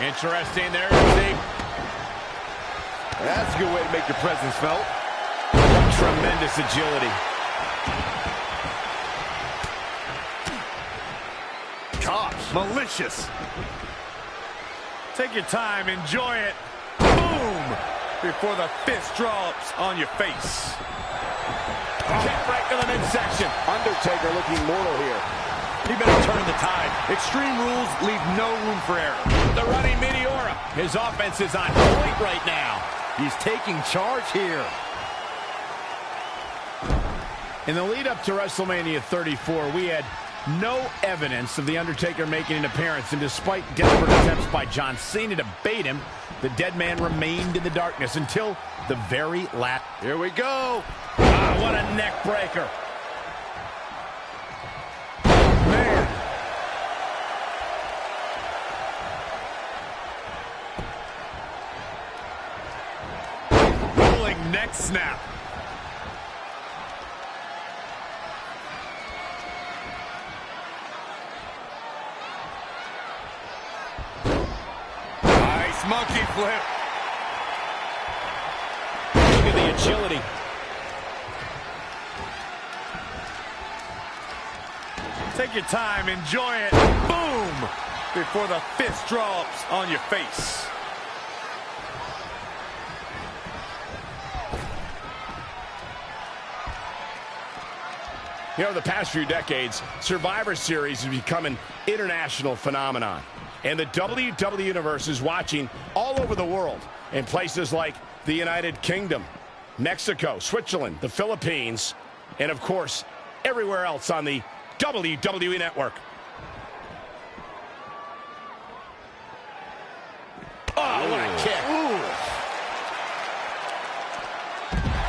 Interesting there, Steve. That's a good way to make your presence felt. Tremendous agility. Gosh, malicious. Take your time, enjoy it. Boom! Before the fist drops on your face. Kick right to the midsection. Undertaker looking mortal here. He better turn the tide. Extreme Rules leave no room for error. The running Meteora. His offense is on point right now. He's taking charge here. In the lead up to WrestleMania 34, we had no evidence of The Undertaker making an appearance, and despite desperate attempts by John Cena to bait him, the dead man remained in the darkness until the very last. Here we go. Ah, what a neck breaker. Man. Rolling neck snap. Monkey flip. Look at the agility. Take your time, enjoy it. Boom! Before the fist drops on your face. You know, the past few decades, Survivor Series has become an international phenomenon. And the WWE Universe is watching all over the world in places like the United Kingdom, Mexico, Switzerland, the Philippines, and, of course, everywhere else on the WWE Network. Oh, what a kick. Ooh.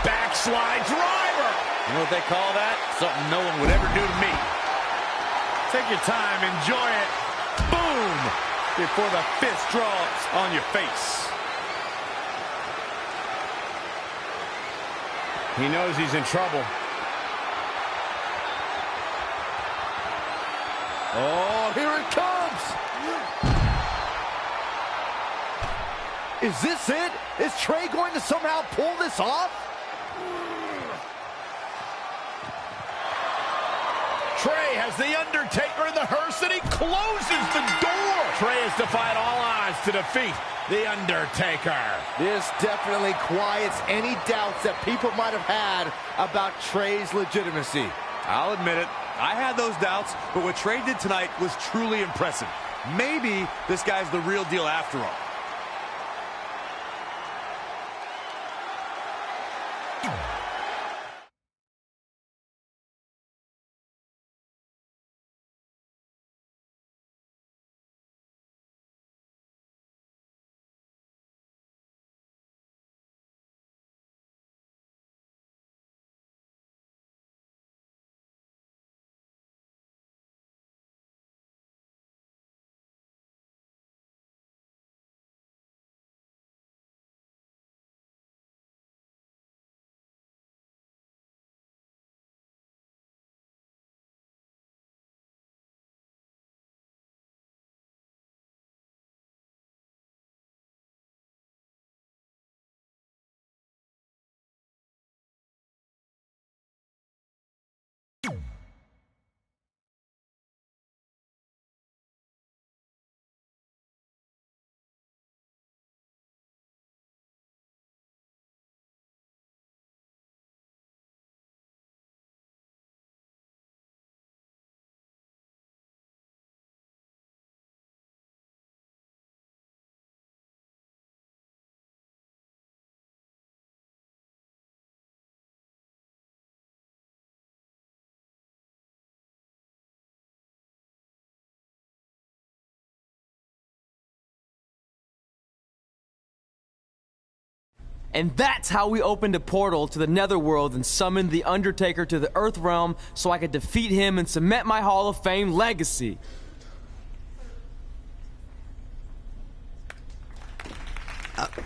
Backslide driver. You know what they call that? Something no one would ever do to me. Take your time, enjoy it. Boom! Before the fist drops on your face. He knows he's in trouble. Oh, here it comes! Is this it? Is Trey going to somehow pull this off? Trey has The Undertaker in the hearse, and he closes the door. Trey has defied all odds to defeat The Undertaker. This definitely quiets any doubts that people might have had about Trey's legitimacy. I'll admit it. I had those doubts, but what Trey did tonight was truly impressive. Maybe this guy's the real deal after all. And that's how we opened a portal to the netherworld and summoned the Undertaker to the Earth realm so I could defeat him and cement my Hall of Fame legacy.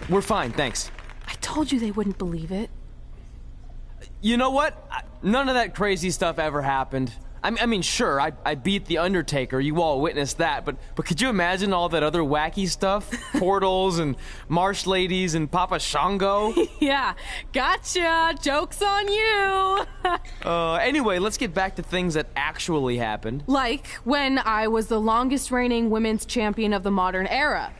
We're fine, thanks. I told you they wouldn't believe it. You know what? None of that crazy stuff ever happened. I mean, sure, I beat the Undertaker. You all witnessed that. But could you imagine all that other wacky stuff? Portals and marsh ladies and Papa Shango? Yeah, gotcha. Joke's on you. Anyway, let's get back to things that actually happened. Like when I was the longest reigning women's champion of the modern era,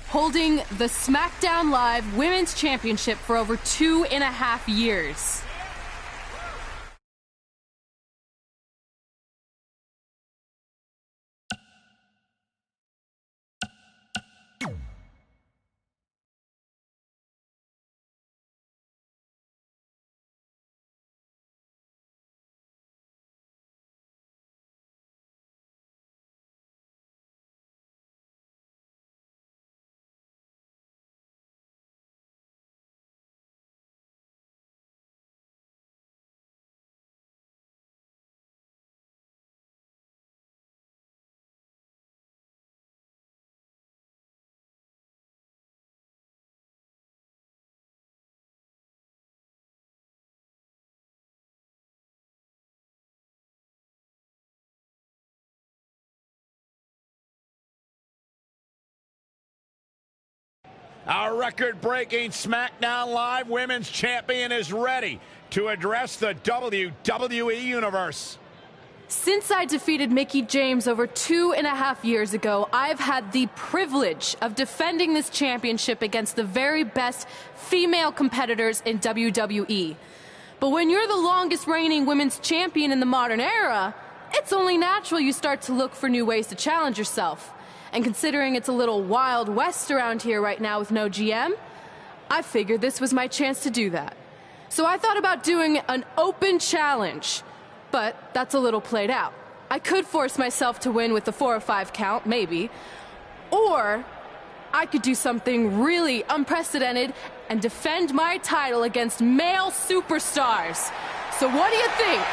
holding the SmackDown Live Women's Championship for over 2.5 years. Our record-breaking SmackDown Live Women's Champion is ready to address the WWE Universe. Since I defeated Mickie James over 2.5 years ago, I've had the privilege of defending this championship against the very best female competitors in WWE. But when you're the longest reigning women's champion in the modern era, it's only natural you start to look for new ways to challenge yourself. And considering it's a little Wild West around here right now with no GM, I figured this was my chance to do that. So I thought about doing an open challenge, but that's a little played out. I could force myself to win with the 4 or 5 count, maybe, or I could do something really unprecedented and defend my title against male superstars. So what do you think?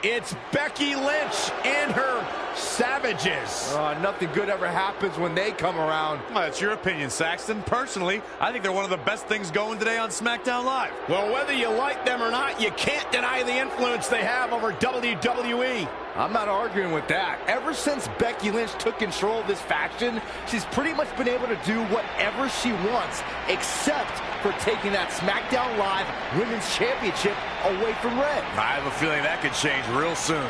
It's Becky Lynch and her Savages. Nothing good ever happens when they come around. Well, that's your opinion, Saxton. Personally, I think they're one of the best things going today on SmackDown Live. Well, whether you like them or not, you can't deny the influence they have over WWE. I'm not arguing with that. Ever since Becky Lynch took control of this faction, she's pretty much been able to do whatever she wants, except for taking that SmackDown Live Women's Championship away from Red. I have a feeling that could change real soon.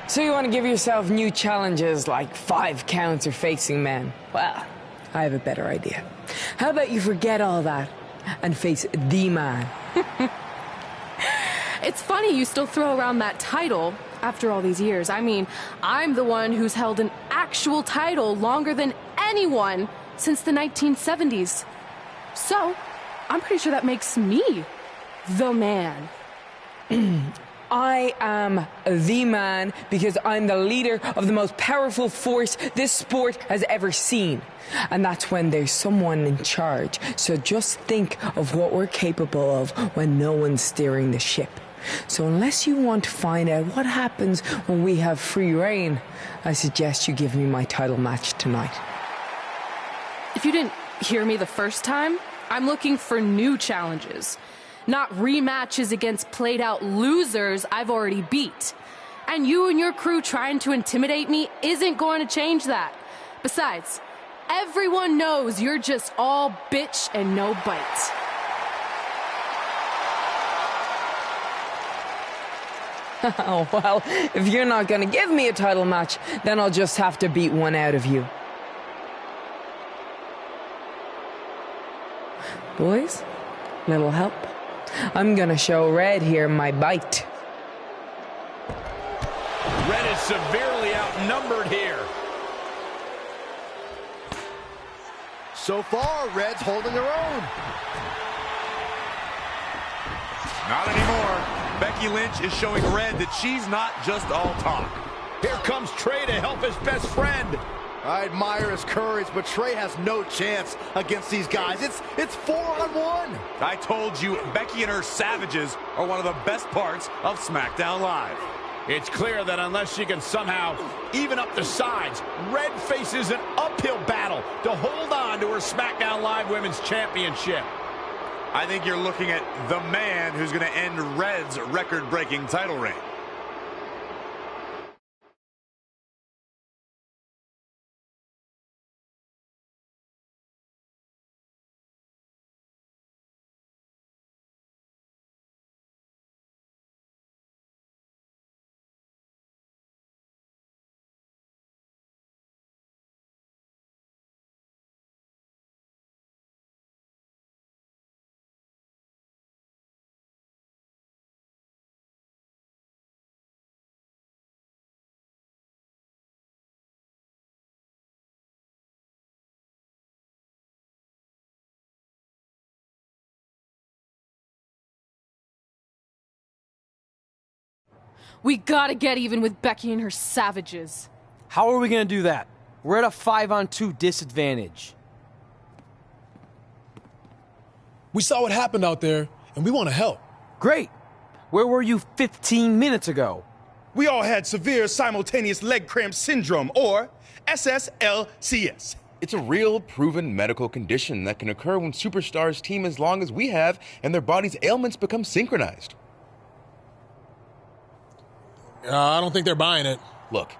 So you want to give yourself new challenges like 5 counts or facing men? Well, I have a better idea. How about you forget all that and face the man? It's funny you still throw around that title after all these years. I mean, I'm the one who's held an actual title longer than anyone since the 1970s. So, I'm pretty sure that makes me the man. I am the man because I'm the leader of the most powerful force this sport has ever seen. And that's when there's someone in charge. So just think of what we're capable of when no one's steering the ship. So unless you want to find out what happens when we have free reign, I suggest you give me my title match tonight. If you didn't hear me the first time, I'm looking for new challenges. Not rematches against played-out losers I've already beat. And you and your crew trying to intimidate me isn't going to change that. Besides, everyone knows you're just all bitch and no bite. Oh, well, if you're not going to give me a title match, then I'll just have to beat one out of you. Boys, little help? I'm gonna show Red here my bite. severely outnumbered here. So far, Red's holding her own. Not anymore. Becky Lynch is showing Red that she's not just all talk. Here comes Trey to help his best friend. I admire his courage, but Trey has no chance against these guys. It's 4-on-1. I told you, Becky and her savages are one of the best parts of SmackDown Live. It's clear that unless she can somehow even up the sides, Red faces an uphill battle to hold on to her SmackDown Live Women's Championship. I think you're looking at the man who's going to end Red's record-breaking title reign. We gotta get even with Becky and her savages. How are we gonna do that? We're at a 5-on-2 disadvantage. We saw what happened out there, and we want to help. Great. Where were you 15 minutes ago? We all had severe simultaneous leg cramp syndrome, or SSLCS. It's a real, proven medical condition that can occur when superstars team as long as we have and their body's ailments become synchronized. I don't think they're buying it. Look,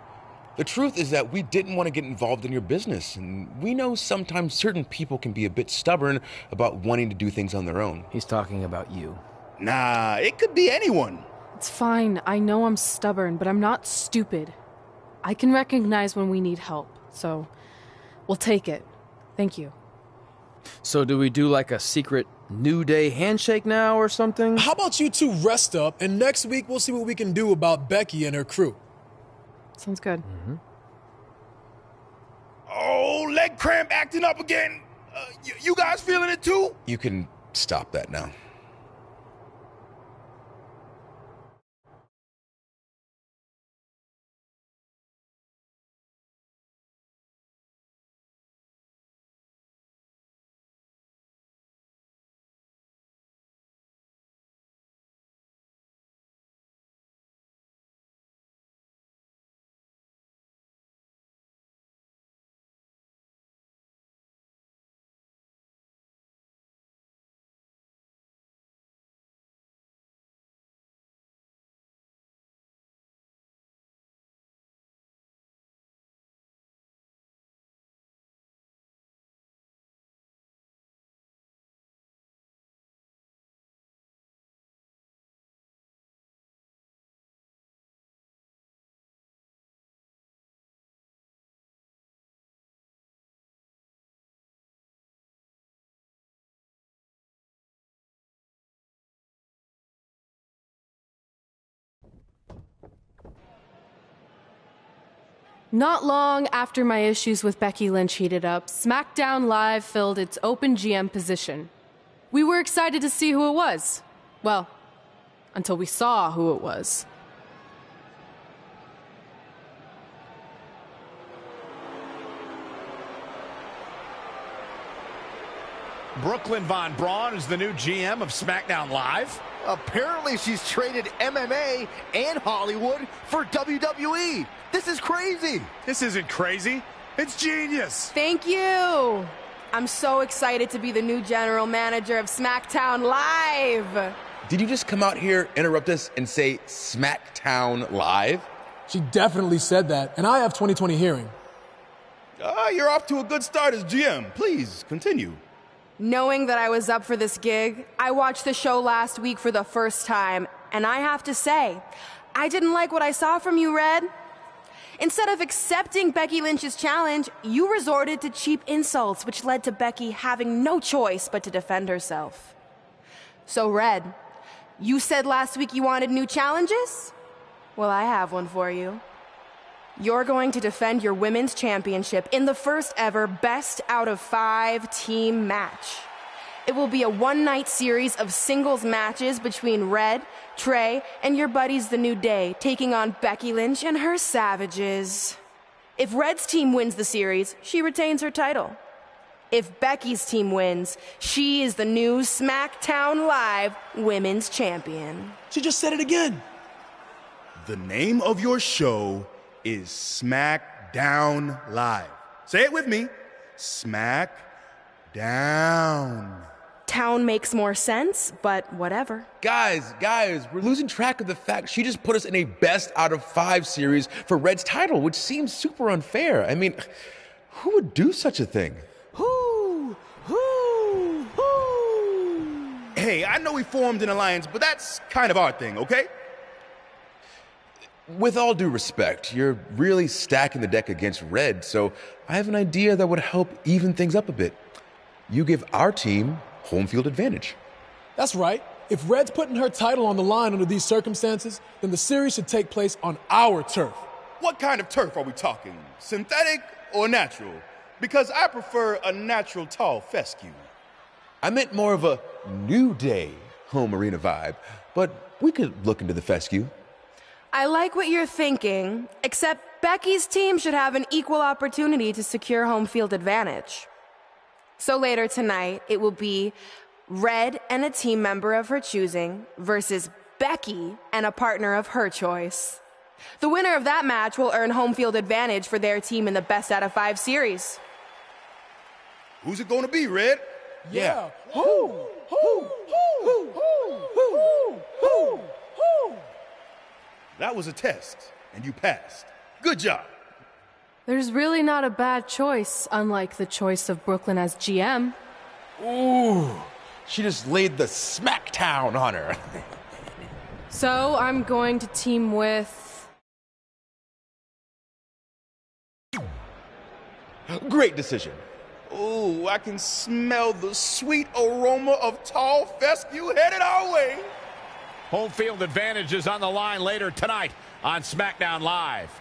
the truth is that we didn't want to get involved in your business, and we know sometimes certain people can be a bit stubborn about wanting to do things on their own. He's talking about you. Nah, it could be anyone. It's fine. I know I'm stubborn, but I'm not stupid. I can recognize when we need help, so we'll take it. Thank you. So do we do like a secret New Day handshake now or something? How about you two rest up, and next week we'll see what we can do about Becky and her crew. Sounds good. Mm-hmm. Oh, leg cramp acting up again. You guys feeling it too? You can stop that now. Not long after my issues with Becky Lynch heated up, SmackDown Live filled its open GM position. We were excited to see who it was. Well, until we saw who it was. Brooklyn Von Braun is the new GM of SmackDown Live. Apparently she's traded MMA and Hollywood for WWE. This is crazy. This isn't crazy. It's genius. Thank you. I'm so excited to be the new general manager of SmackDown Live. Did you just come out here, interrupt us, and say SmackDown Live? She definitely said that, and I have 20/20 hearing. You're off to a good start as GM. Please, continue. Knowing that I was up for this gig, I watched the show last week for the first time, and I have to say, I didn't like what I saw from you, Red. Instead of accepting Becky Lynch's challenge, you resorted to cheap insults, which led to Becky having no choice but to defend herself. So, Red, you said last week you wanted new challenges? Well, I have one for you. You're going to defend your women's championship in the first ever best out of 5 team match. It will be a one-night series of singles matches between Red, Trey, and your buddies The New Day, taking on Becky Lynch and her Savages. If Red's team wins the series, she retains her title. If Becky's team wins, she is the new SmackDown Live Women's Champion. She just said it again. The name of your show is SmackDown Live. Say it with me. SmackDown. Town makes more sense, but whatever. Guys, we're losing track of the fact she just put us in a best out of 5 series for Red's title, which seems super unfair. I mean, who would do such a thing? Hey, I know we formed an alliance, but that's kind of our thing, okay? With all due respect, you're really stacking the deck against Red, so I have an idea that would help even things up a bit. You give our team home field advantage. That's right. If Red's putting her title on the line under these circumstances, then the series should take place on our turf. What kind of turf are we talking? Synthetic or natural? Because I prefer a natural tall fescue. I meant more of a New Day home arena vibe, but we could look into the fescue. I like what you're thinking, except Becky's team should have an equal opportunity to secure home field advantage. So later tonight, it will be Red and a team member of her choosing versus Becky and a partner of her choice. The winner of that match will earn home field advantage for their team in the best out of 5 series. Who's it gonna be, Red? Yeah. That was a test, and you passed. Good job. There's really not a bad choice, unlike the choice of Brooklyn as GM. Ooh, she just laid the smackdown on her. So I'm going to team with... Great decision. Ooh, I can smell the sweet aroma of tall fescue headed our way. Home field advantage is on the line later tonight on SmackDown Live.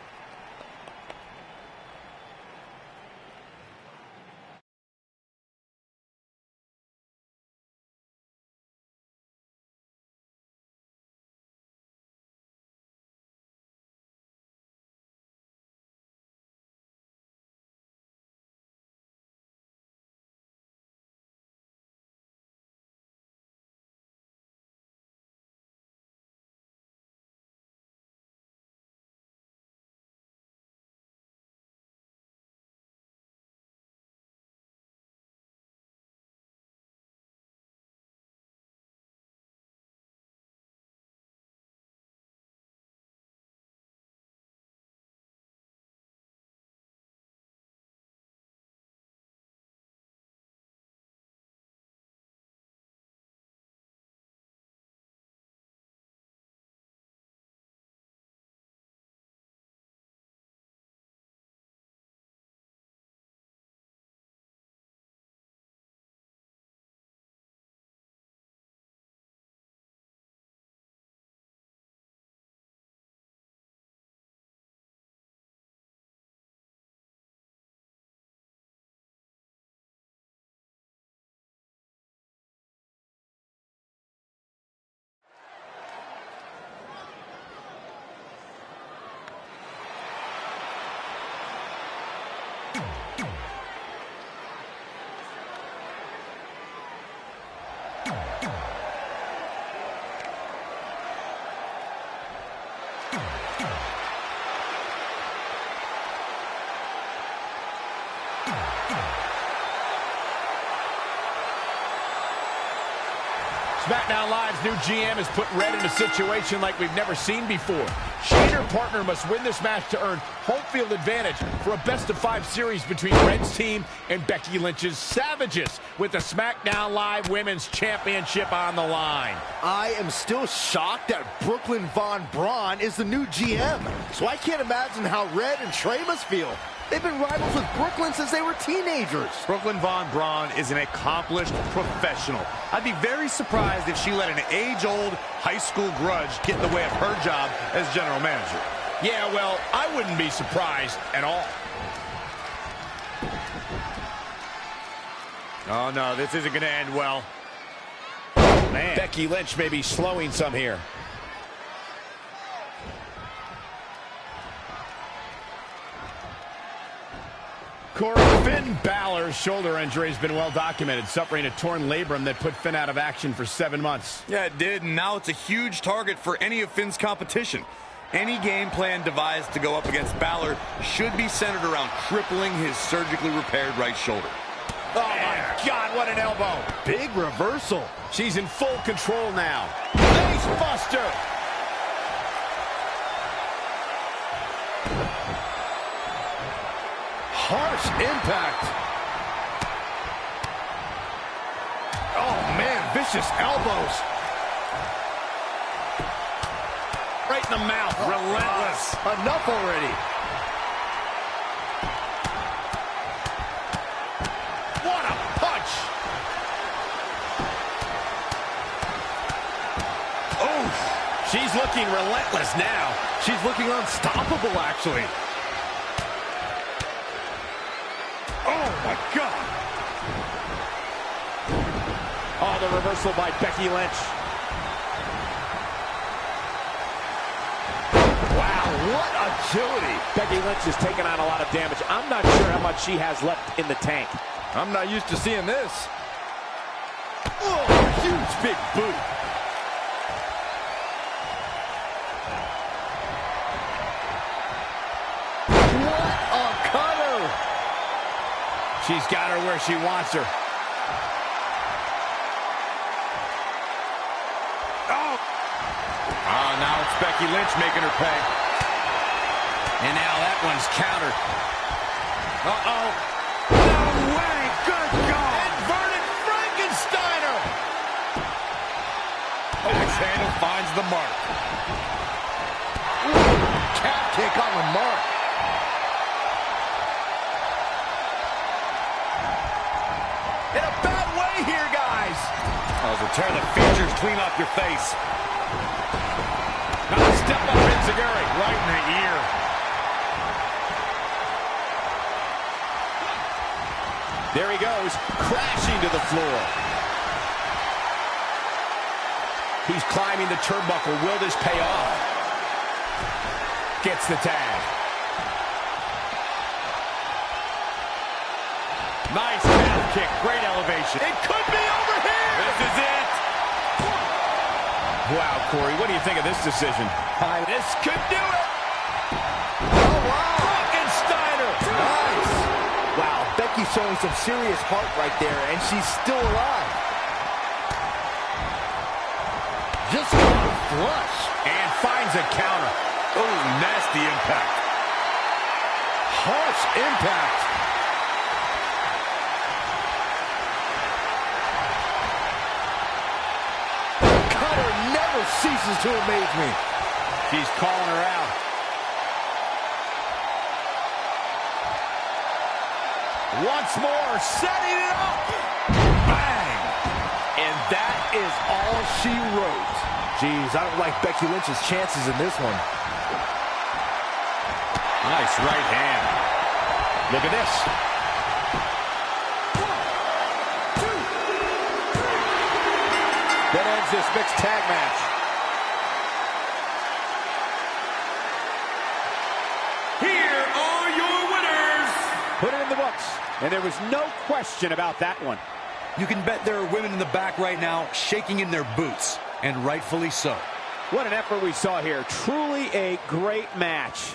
SmackDown Live's new GM has put Red in a situation like we've never seen before. She and her partner must win this match to earn home field advantage for a best-of-5 series between Red's team and Becky Lynch's Savages, with the SmackDown Live Women's Championship on the line. I am still shocked that Brooklyn Von Braun is the new GM, so I can't imagine how Red and Trey must feel. They've been rivals with Brooklyn since they were teenagers. Brooklyn Von Braun is an accomplished professional. I'd be very surprised if she let an age-old high school grudge get in the way of her job as general manager. Yeah, well, I wouldn't be surprised at all. Oh, no, this isn't going to end well. Man. Becky Lynch may be slowing some here. Corey, Finn Balor's shoulder injury has been well documented, suffering a torn labrum that put Finn out of action for 7 months. Yeah, it did, and now it's a huge target for any of Finn's competition. Any game plan devised to go up against Balor should be centered around crippling his surgically repaired right shoulder. Oh, my God, what an elbow. Big reversal. She's in full control now. Face buster. Harsh impact. Oh, man, vicious elbows. Right in the mouth. Relentless. Enough already. What a punch. Oh, she's looking relentless now. She's looking unstoppable, actually. Oh, my God. Oh, the reversal by Becky Lynch. Wow, what agility. Becky Lynch has taken on a lot of damage. I'm not sure how much she has left in the tank. I'm not used to seeing this. Oh, huge big boot. What a cutter. She's got her where she wants her. Oh, now it's Becky Lynch making her pay. And now that one's countered. Uh-oh. No way. Good God. Inverted Frankensteiner. Axe handle finds the mark. Calf kick on the mark. In a bad way here, guys. Oh, so tear the features clean off your face. Now step up Enziguri right in the ear. There he goes, crashing to the floor. He's climbing the turnbuckle. Will this pay off? Gets the tag. Nice calf kick, great elevation. It could be over here. This is it. Wow, Corey, what do you think of this decision? This could do it. Oh, wow. Frankensteiner. Nice. Wow, Becky's showing some serious heart right there, and she's still alive. Just got a flush. And finds a counter. Oh, nasty impact. Harsh impact. Ceases to amaze me. She's calling her out. Once more, setting it up. Bang! And that is all she wrote. Jeez, I don't like Becky Lynch's chances in this one. Nice right hand. Look at this. 1, 2, 3. That ends this mixed tag match. Put it in the books, and there was no question about that one. You can bet there are women in the back right now shaking in their boots, and rightfully so. What an effort we saw here. Truly a great match.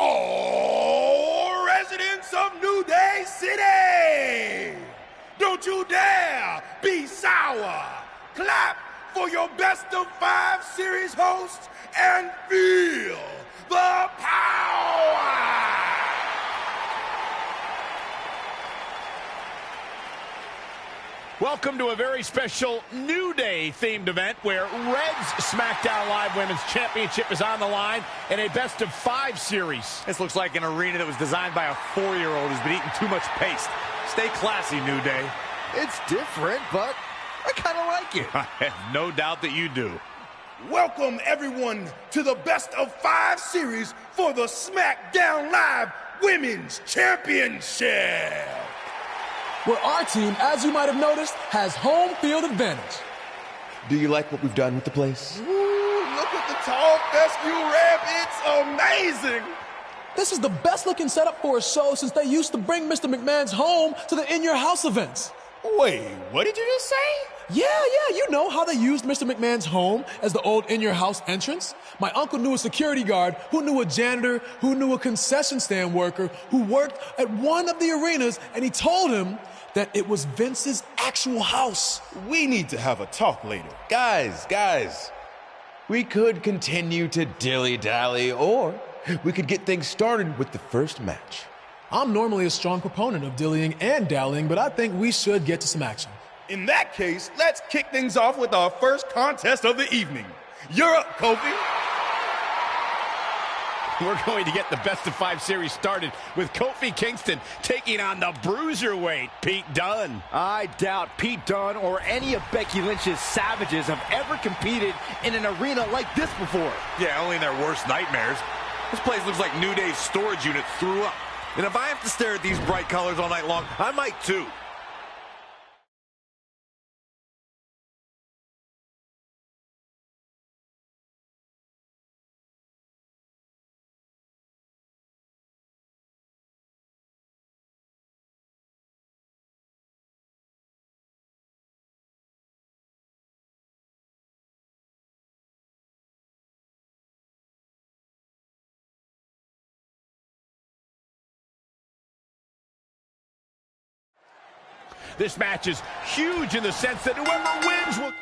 Oh, residents of New Day City! Don't you dare be sour. Clap for your best of 5 series host and feel the power. Welcome to a very special New Day themed event where Red's SmackDown Live Women's Championship is on the line in a best of 5 series. This looks like an arena that was designed by a 4-year-old who's been eating too much paste. Stay classy, New Day. It's different, but I kind of like it. I have no doubt that you do. Welcome, everyone, to the best of 5 series for the SmackDown Live Women's Championship. Where our team, as you might have noticed, has home field advantage. Do you like what we've done with the place? Ooh, look at the tall fescue ramp. It's amazing. This is the best looking setup for a show since they used to bring Mr. McMahon's home to the In Your House events. Wait, what did you just say? Yeah, you know how they used Mr. McMahon's home as the old In Your House entrance? My uncle knew a security guard, who knew a janitor, who knew a concession stand worker, who worked at one of the arenas, and he told him that it was Vince's actual house. We need to have a talk later. Guys, we could continue to dilly-dally, or we could get things started with the first match. I'm normally a strong proponent of dillying and dallying, but I think we should get to some action. In that case, let's kick things off with our first contest of the evening. You're up, Kofi. We're going to get the best of 5 series started with Kofi Kingston taking on the bruiserweight Pete Dunne. I doubt Pete Dunne or any of Becky Lynch's savages have ever competed in an arena like this before. Yeah, only in their worst nightmares. This place looks like New Day's storage unit threw up. And if I have to stare at these bright colors all night long, I might too. This match is huge in the sense that whoever wins will...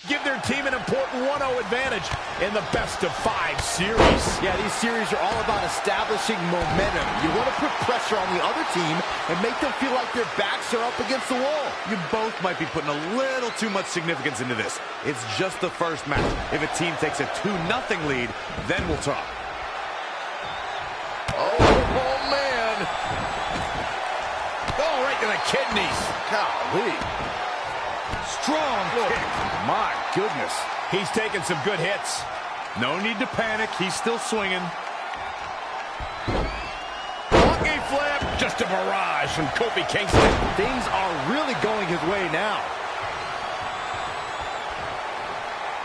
give their team an important 1-0 advantage in the best of 5 series. Yeah, these series are all about establishing momentum. You want to put pressure on the other team and make them feel like their backs are up against the wall. You both might be putting a little too much significance into this. It's just the first match. If a team takes a 2-0 lead, then we'll talk. Oh, man. Oh, right to the kidneys. Golly. Strong kick. My goodness. He's taking some good hits. No need to panic. He's still swinging. Monkey flip. Just a barrage from Kofi Kingston. Things are really going his way now.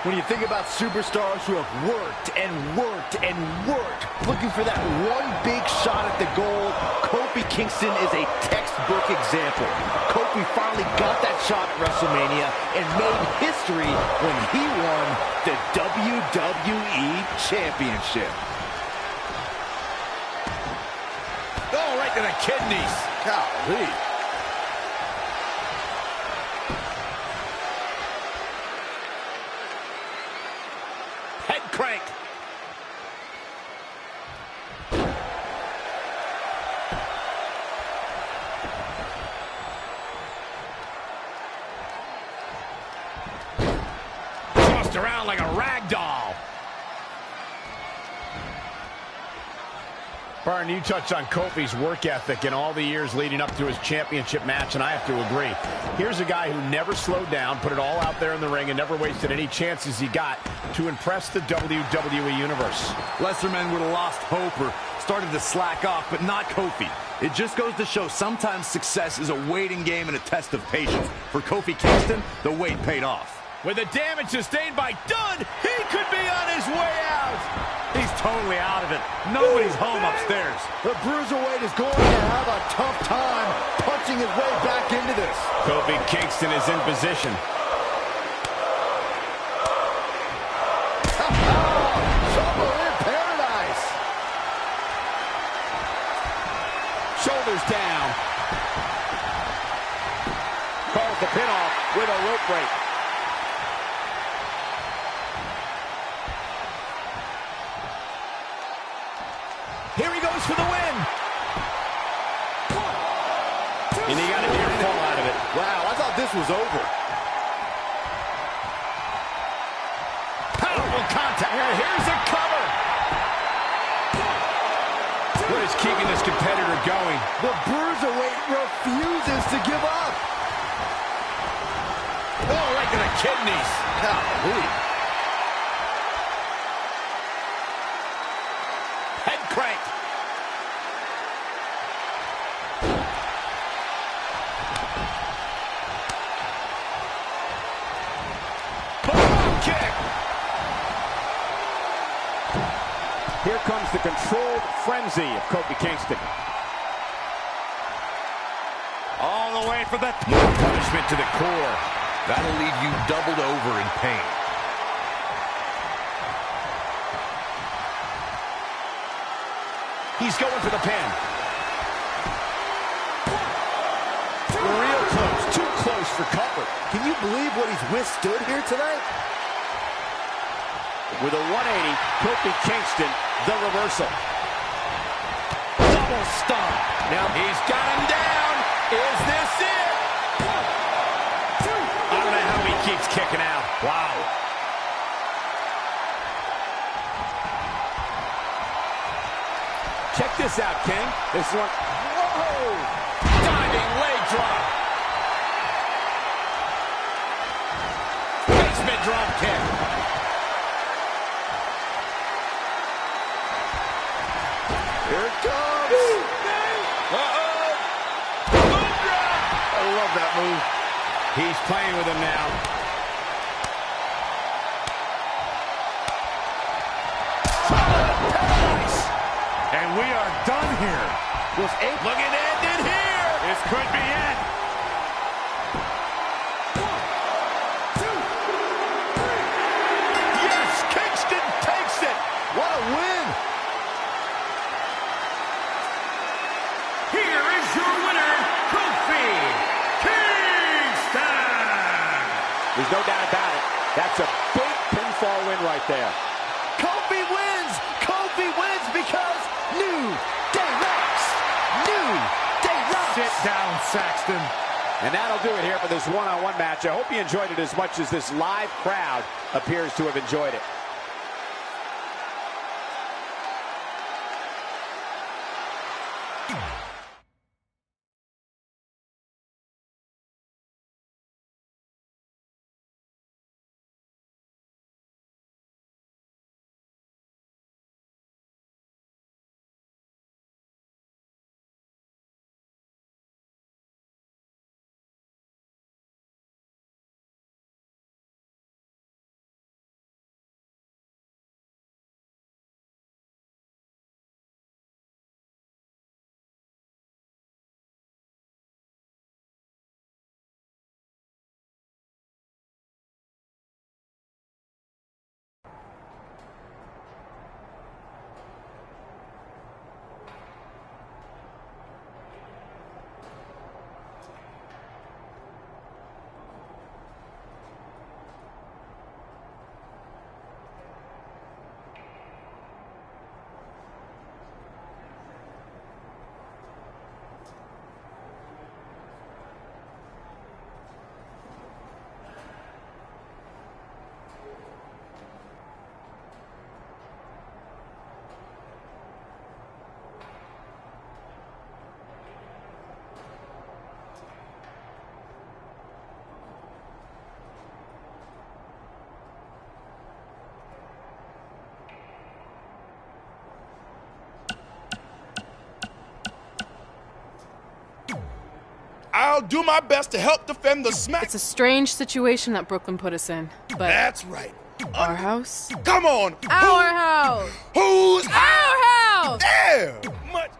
When you think about superstars who have worked and worked and worked, looking for that one big shot at the goal, Kofi Kingston is a textbook example. Kofi finally got that shot at WrestleMania and made history when he won the WWE Championship. Oh, right to the kidneys. Golly. Head crank. Tossed around like a rag doll. Byron, you touched on Kofi's work ethic in all the years leading up to his championship match, and I have to agree. Here's a guy who never slowed down, put it all out there in the ring, and never wasted any chances he got to impress the WWE Universe. Lesser men would have lost hope or started to slack off, but not Kofi. It just goes to show sometimes success is a waiting game and a test of patience. For Kofi Kingston, the wait paid off. With the damage sustained by Dunn, he could be on his way out. He's totally out of it. Nobody's home upstairs. The Bruiserweight is going to have a tough time punching his way back into this. Kofi Kingston is in position. Trouble in paradise. Shoulders down. Calls the pin off with a rope break. Here he goes for the win. And he got a near fall out of it. Wow, I thought this was over. Powerful contact. Here's a cover. What is keeping this competitor going? The Bruiserweight refuses to give up. Oh, right to the kidneys. Golly. Head crank. Boom kick. Here comes the controlled frenzy of Kofi Kingston. All the way for the Punishment to the core. That'll leave you doubled over in pain. He's going for the pin. Real close. Too close for cover. Can you believe what he's withstood here tonight? With a 180, Kofi Kingston, the reversal. Double stomp. Now he's got him down. Is this it? I don't know how he keeps kicking out. Wow. Check this out, King. This one. Whoa! Diving leg drop. Basement drop kick. Here it comes. Uh-oh. Boom drop. I love that move. He's playing with him now. And we are done here. Looking to end it here. This could be it. 1, 2, 3. Yes, Kingston takes it. What a win. Here is your winner, Kofi Kingston. There's no doubt about it. That's a big pinfall win right there. Kofi wins. Kofi wins because New Day rocks. New Day rocks. Sit down, Saxton. And that'll do it here for this one-on-one match. I hope you enjoyed it as much as this live crowd appears to have enjoyed it. I'll do my best to help defend the smack. It's a strange situation that Brooklyn put us in, but That's right. our house? Come on. Our house! Who's our house? There. Much.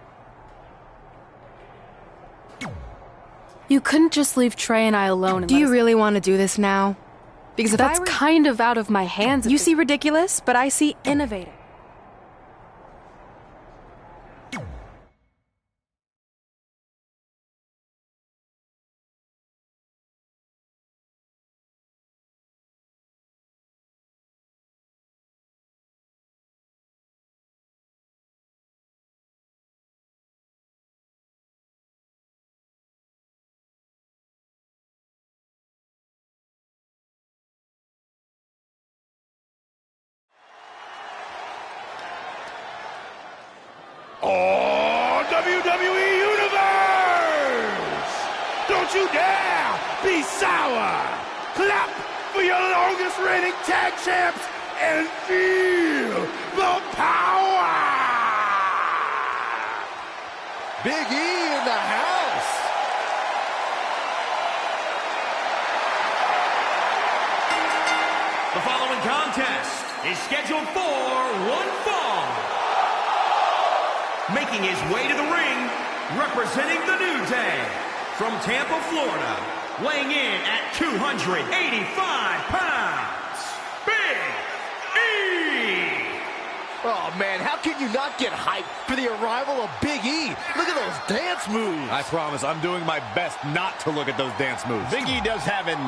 You couldn't just leave Trey and I alone. And Do you really want to do this now? Because if That's I were... kind of out of my hands. You see ridiculous, but I see innovative. Oh, WWE Universe! Don't you dare be sour! Clap for your longest reigning tag champs and feel the power! Big E in the house. The following contest is scheduled for one fall. Making his way to the ring, representing the New Day, from Tampa, Florida, weighing in at 285 pounds, Big E! Oh, man, how can you not get hyped for the arrival of Big E? Look at those dance moves. I promise I'm doing my best not to look at those dance moves. Big E does have an...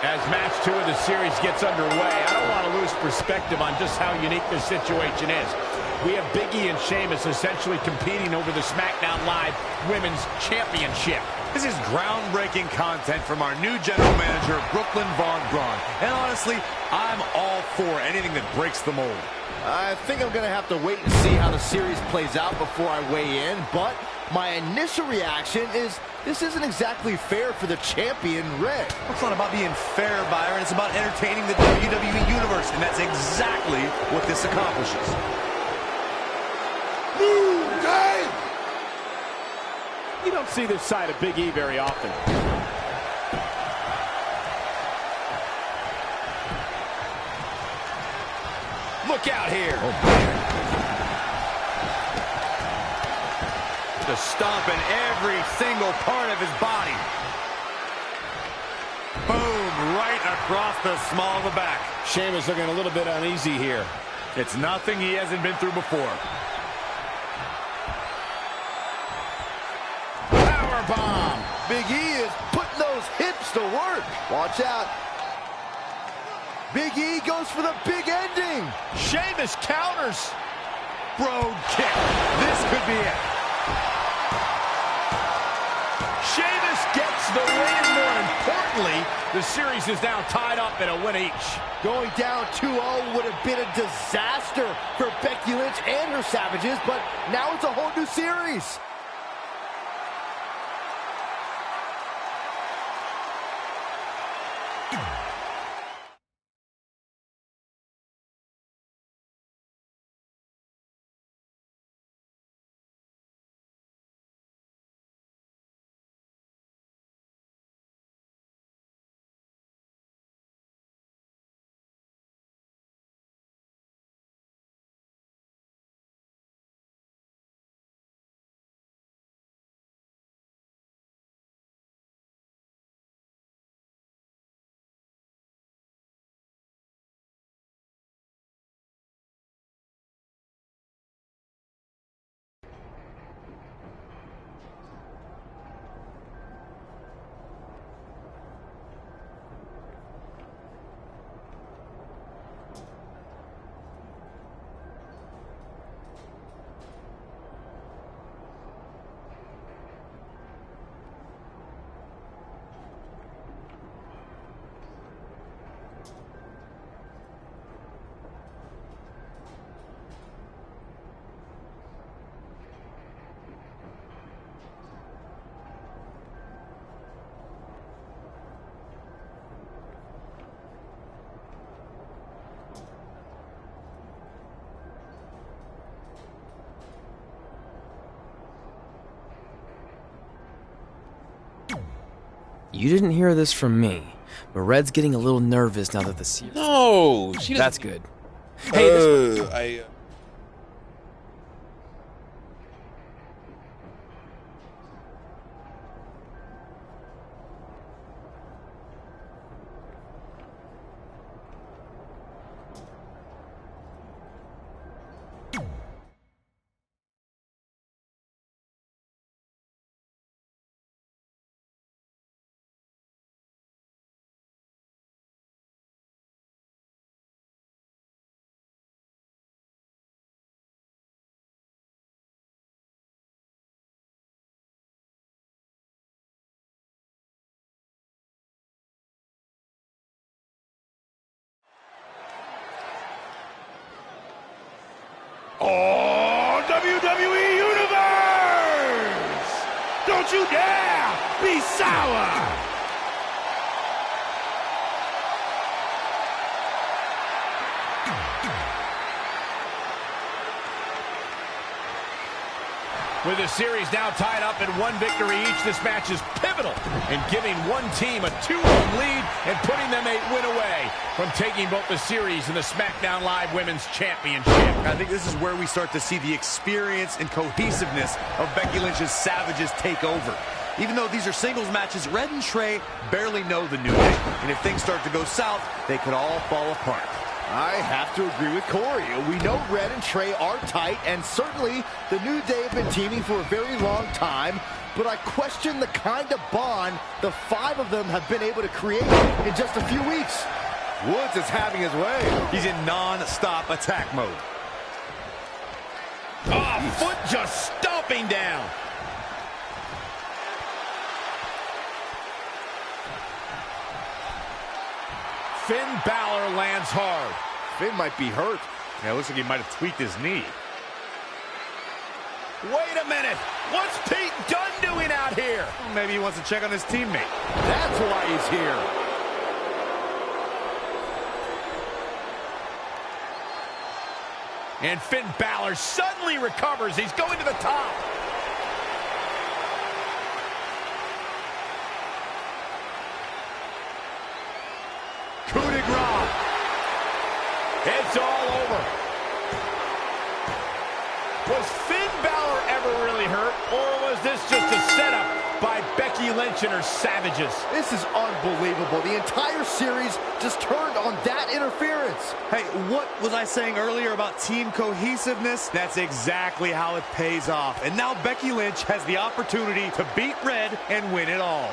As match 2 of the series gets underway, I don't want to lose perspective on just how unique this situation is. We have Big E and Sheamus essentially competing over the SmackDown Live Women's Championship. This is groundbreaking content from our new general manager, Brooklyn Von Braun. And honestly, I'm all for anything that breaks the mold. I think I'm going to have to wait and see how the series plays out before I weigh in, but my initial reaction is this isn't exactly fair for the champion, Red. It's not about being fair, Byron. It's about entertaining the WWE Universe, and that's exactly what this accomplishes. New Day! You don't see this side of Big E very often. Look out here. Just stomping every single part of his body. Boom, right across the small of the back. Sheamus looking a little bit uneasy here. It's nothing he hasn't been through before. Powerbomb. Big E is putting those hips to work. Watch out. Big E goes for the big ending. Sheamus counters. Broad kick. This could be it. Sheamus gets the win. More importantly, the series is now tied up in a win each. Going down 2-0 would have been a disaster for Becky Lynch and her Savages, but now it's a whole new series. You didn't hear this from me, but Red's getting a little nervous now that the series. No, she doesn't. That's good. Hey, this. Oh, WWE Universe! Don't you dare be sour! With the series now tied up in one victory each, this match is pivotal in giving one team a 2-1 lead and putting them 8 win away from taking both the series and the SmackDown Live Women's Championship. I think this is where we start to see the experience and cohesiveness of Becky Lynch's Savages take over. Even though these are singles matches, Red and Trey barely know the New Day. And if things start to go south, they could all fall apart. I have to agree with Corey. We know Red and Trey are tight, and certainly the New Day have been teaming for a very long time, but I question the kind of bond the 5 of them have been able to create in just a few weeks. Woods is having his way. He's in non-stop attack mode. Oh, foot just stomping down. Finn Balor lands hard. Finn might be hurt. Yeah, it looks like he might have tweaked his knee. Wait a minute. What's Pete Dunne doing out here? Well, maybe he wants to check on his teammate. That's why he's here. And Finn Balor suddenly recovers. He's going to the top. Coup de grace. It's all over. Was Finn Balor ever really hurt, or was this just a setup by Becky Lynch and her Savages? This is unbelievable. The entire series just turned on that interference. Hey, what was I saying earlier about team cohesiveness? That's exactly how it pays off. And now Becky Lynch has the opportunity to beat Red and win it all.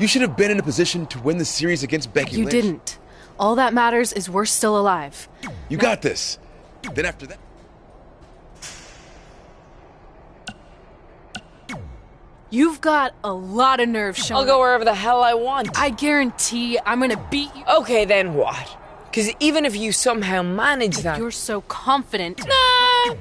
You should have been in a position to win the series against Becky You Lynch. didn't. All that matters is we're still alive. You got this. Then after that... You've got a lot of nerve, Sean. I'll go wherever the hell I want. I guarantee I'm gonna beat you. Okay, then what? Because even if you somehow manage that... You're so confident. Nah!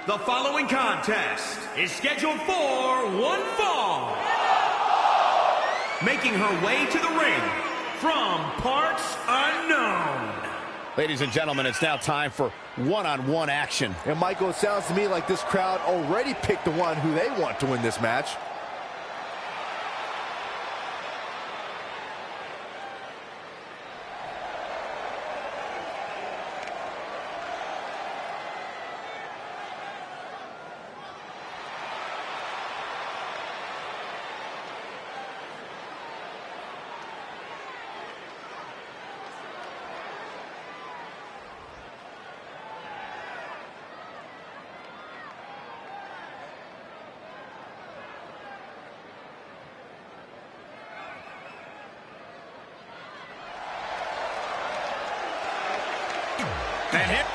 The following contest is scheduled for one fall. Making her way to the ring from parts unknown. Ladies and gentlemen, it's now time for one-on-one action. And Michael, it sounds to me like this crowd already picked the one who they want to win this match. And hit.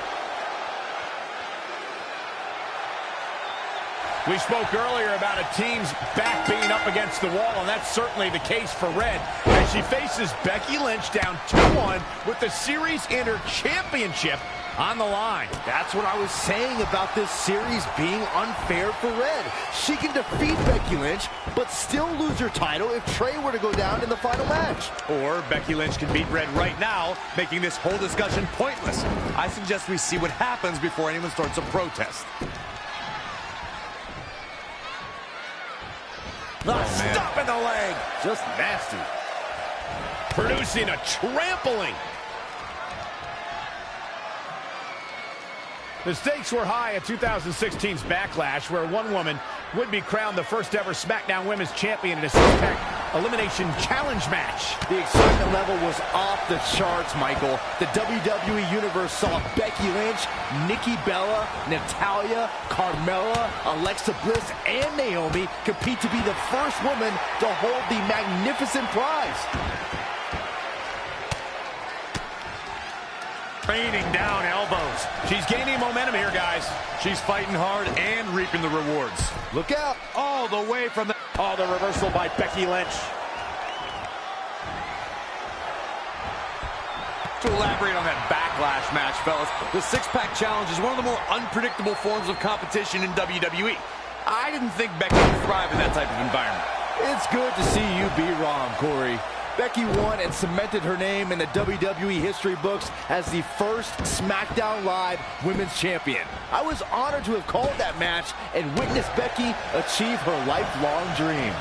We spoke earlier about a team's back being up against the wall, and that's certainly the case for Red as she faces Becky Lynch down 2-1 with the Series Inter Championship on the line. That's what I was saying about this series being unfair for Red. She can defeat Becky Lynch, but still lose her title if Trey were to go down in the final match. Or Becky Lynch can beat Red right now, making this whole discussion pointless. I suggest we see what happens before anyone starts a protest. Stop in the leg. Just nasty. Producing a trampling. The stakes were high at 2016's Backlash, where one woman would be crowned the first ever SmackDown Women's Champion in a six-pack elimination challenge match. The excitement level was off the charts, Michael. The WWE Universe saw Becky Lynch, Nikki Bella, Natalya, Carmella, Alexa Bliss, and Naomi compete to be the first woman to hold the magnificent prize. Raining down elbows. She's gaining momentum here, guys. She's fighting hard and reaping the rewards. Look out. All the way from the... Oh, the reversal by Becky Lynch. To elaborate on that Backlash match, fellas, the six-pack challenge is one of the more unpredictable forms of competition in WWE. I didn't think Becky would thrive in that type of environment. It's good to see you be wrong, Corey. Becky won and cemented her name in the WWE history books as the first SmackDown Live Women's Champion. I was honored to have called that match and witnessed Becky achieve her lifelong dream.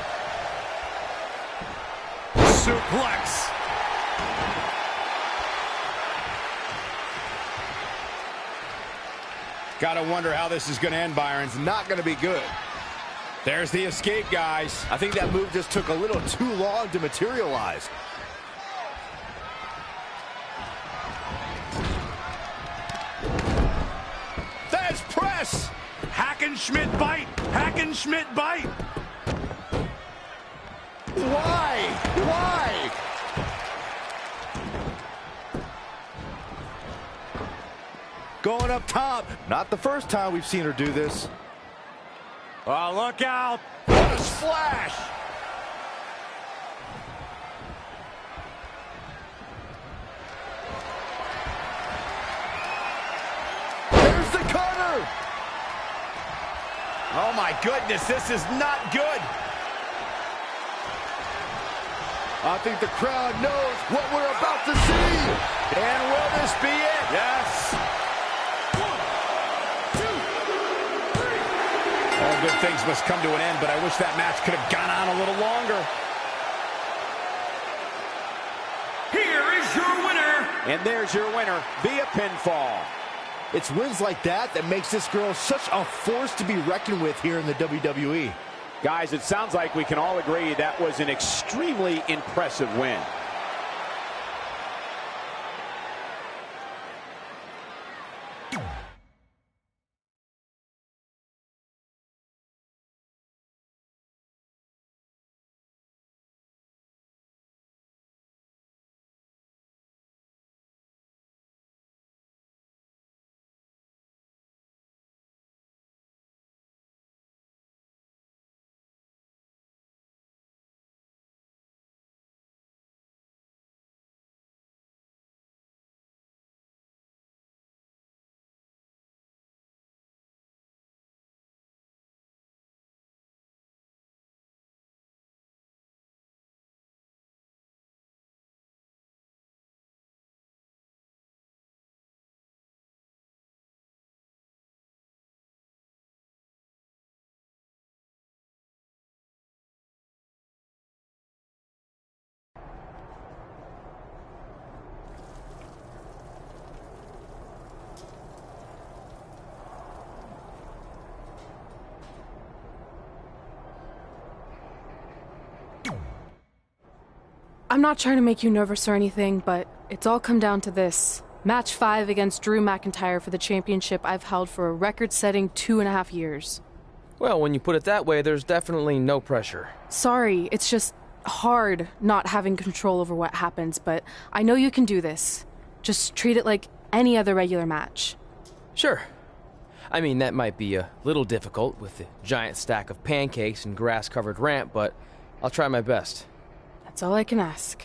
Suplex. Gotta wonder how this is gonna end, Byron. It's not gonna be good. There's the escape, guys. I think that move just took a little too long to materialize. There's press. Hackenschmidt bite. Hackenschmidt bite. Why? Why? going up top. Not the first time we've seen her do this. Oh, look out. What a splash. There's the cutter. Oh, my goodness, this is not good. I think the crowd knows what we're about to see. And will this be it? Yes. 1, 2, 3. All good things must come to an end, but I wish that match could have gone on a little longer. Here is your winner. And there's your winner via pinfall. It's wins like that that makes this girl such a force to be reckoned with here in the WWE. Guys, it sounds like we can all agree that was an extremely impressive win. I'm not trying to make you nervous or anything, but it's all come down to this. Match 5 against Drew McIntyre for the championship I've held for a record-setting 2.5 years. Well, when you put it that way, there's definitely no pressure. Sorry, it's just hard not having control over what happens, but I know you can do this. Just treat it like any other regular match. Sure. I mean, that might be a little difficult with the giant stack of pancakes and grass-covered ramp, but I'll try my best. That's all I can ask.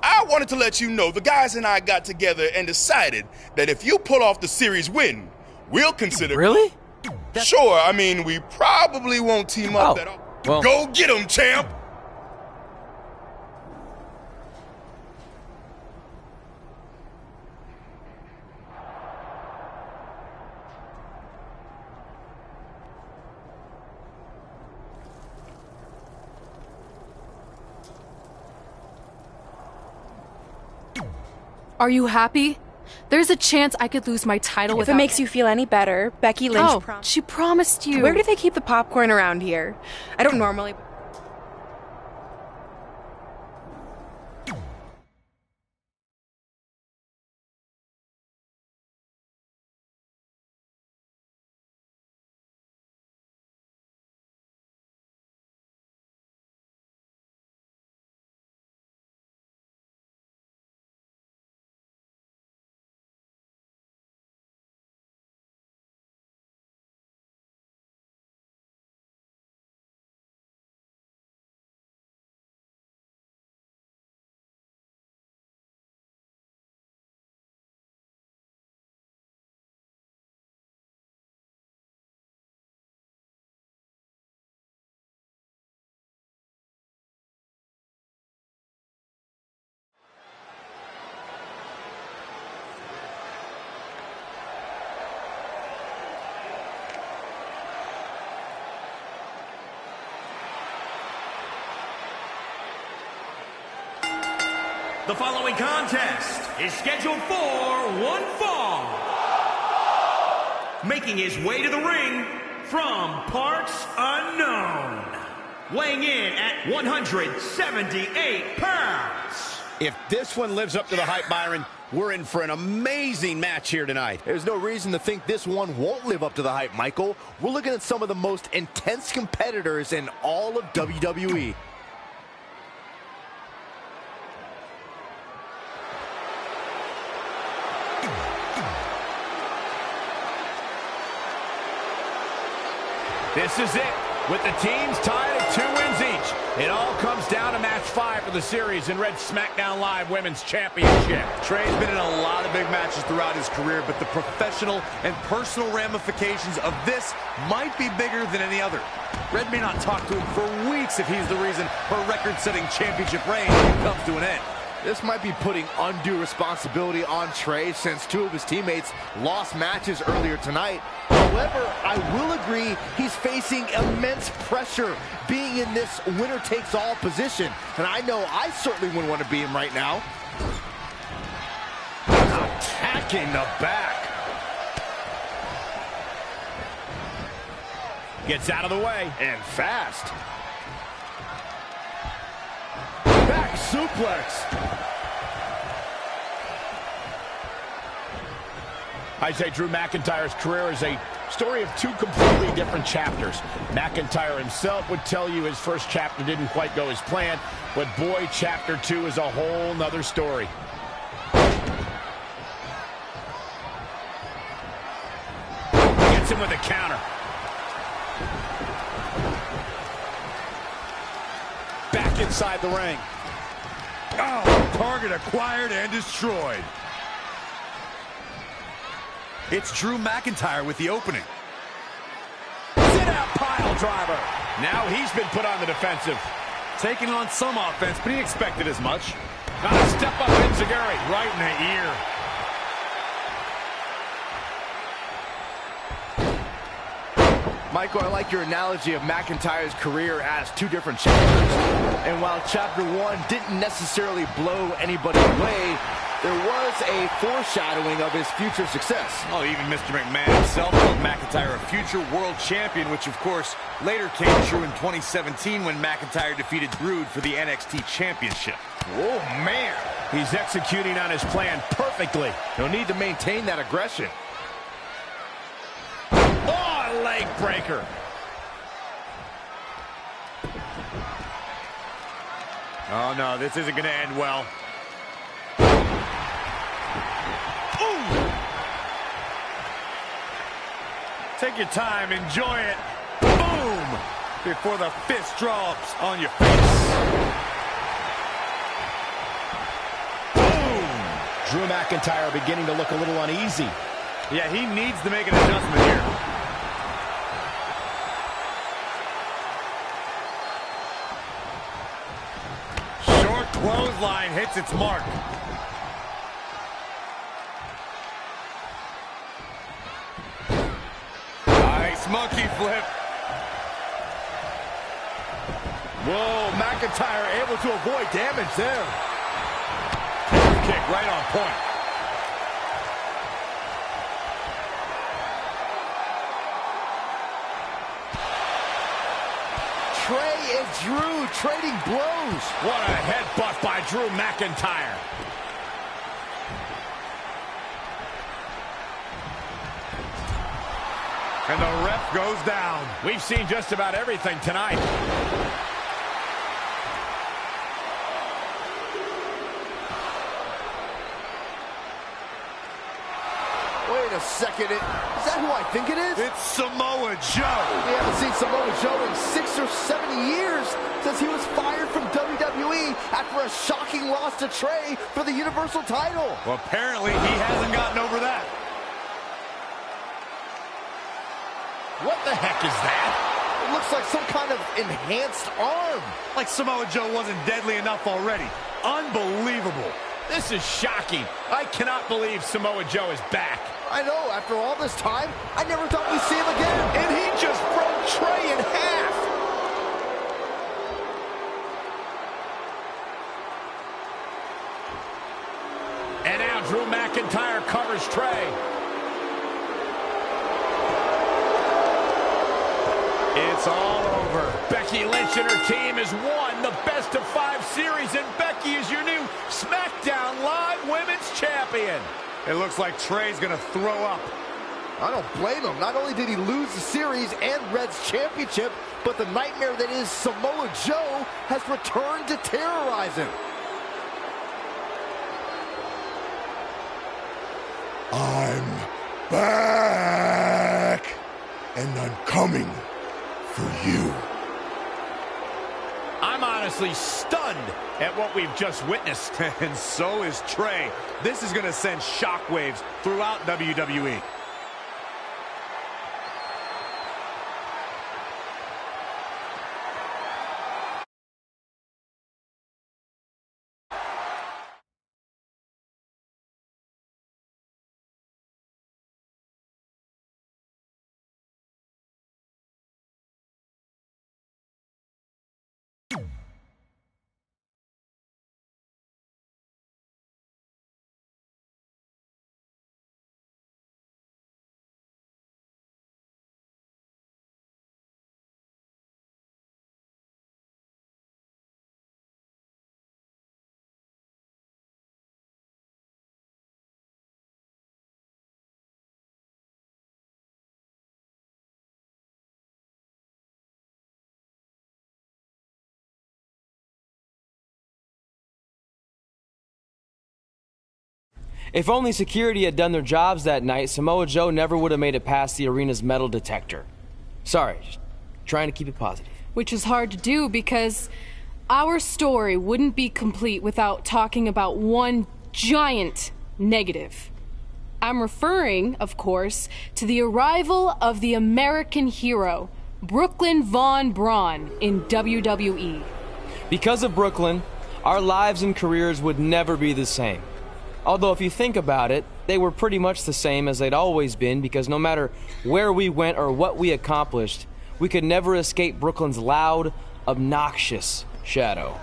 I wanted to let you know the guys and I got together and decided that if you pull off the series win, we'll consider... Really? Sure, I mean, we probably won't team up Oh, at all. Well, go get him, champ! Are you happy? There's a chance I could lose my title If without... it makes you feel any better, Becky Lynch she promised you. Where do they keep the popcorn around here? I don't normally... The following contest is scheduled for one fall. Making his way to the ring from parts unknown. Weighing in at 178 pounds. If this one lives up to the hype, Byron, we're in for an amazing match here tonight. There's no reason to think this one won't live up to the hype, Michael. We're looking at some of the most intense competitors in all of WWE. This is it, with the teams tied at 2 wins each. It all comes down to match 5 for the series in Red SmackDown Live Women's Championship. Trey's been in a lot of big matches throughout his career, but the professional and personal ramifications of this might be bigger than any other. Red may not talk to him for weeks if he's the reason her record-setting championship reign comes to an end. This might be putting undue responsibility on Trey since 2 of his teammates lost matches earlier tonight. However, I will agree he's facing immense pressure being in this winner-takes-all position. And I know I certainly wouldn't want to be him right now. Attacking the back. Gets out of the way. And fast. Back suplex. I say Drew McIntyre's career is a story of 2 completely different chapters. McIntyre himself would tell you his first chapter didn't quite go as planned, but boy, chapter 2 is a whole nother story. Gets him with a counter. Back inside the ring. Oh, target acquired and destroyed. It's Drew McIntyre with the opening. Sit-out pile driver. Now he's been put on the defensive. Taking on some offense, but he expected as much. Got to step up Enziguri. Right in the ear. Michael, I like your analogy of McIntyre's career as 2 different chapters. And while chapter 1 didn't necessarily blow anybody away, there was a foreshadowing of his future success. Oh, even Mr. McMahon himself called McIntyre a future world champion, which of course later came true in 2017 when McIntyre defeated Brood for the NXT Championship. Oh, man. He's executing on his plan perfectly. He'll need to maintain that aggression. Oh, leg breaker. Oh, no, this isn't going to end well. Take your time, enjoy it. Boom! Before the fist drops on your face. Boom! Drew McIntyre beginning to look a little uneasy. Yeah, he needs to make an adjustment here. clothesline hits its mark. Nice monkey flip. Whoa, McIntyre able to avoid damage there. Kick right on point. Trey and Drew trading blows. What a headbutt by Drew McIntyre. And the ref goes down. We've seen just about everything tonight. Wait a second, is that who I think it is? It's Samoa Joe. We haven't seen Samoa Joe in 6 or 7 years since he was fired from WWE after a shocking loss to Trey for the Universal title. Well, apparently he hasn't gotten over that. What the heck is that? It looks like some kind of enhanced arm. Like Samoa Joe wasn't deadly enough already. Unbelievable. This is shocking. I cannot believe Samoa Joe is back. I know, after all this time, I never thought we'd see him again. And he just broke Trey in half. And now Drew McIntyre covers Trey. It's all over. Becky Lynch and her team has won the Best of 5 series, and Becky is your new SmackDown Live Women's Champion. It looks like Trey's gonna throw up. I don't blame him. Not only did he lose the series and Red's championship, but the nightmare that is Samoa Joe has returned to terrorize him. I'm back, and I'm coming for you. I'm honestly stunned at what we've just witnessed. And so is Trey. This is gonna send shockwaves throughout WWE. If only security had done their jobs that night, Samoa Joe never would have made it past the arena's metal detector. Sorry, just trying to keep it positive. Which is hard to do because our story wouldn't be complete without talking about one giant negative. I'm referring, of course, to the arrival of the American hero, Brooklyn Von Braun, in WWE. Because of Brooklyn, our lives and careers would never be the same. Although if you think about it, they were pretty much the same as they'd always been, because no matter where we went or what we accomplished, we could never escape Brooklyn's loud, obnoxious shadow.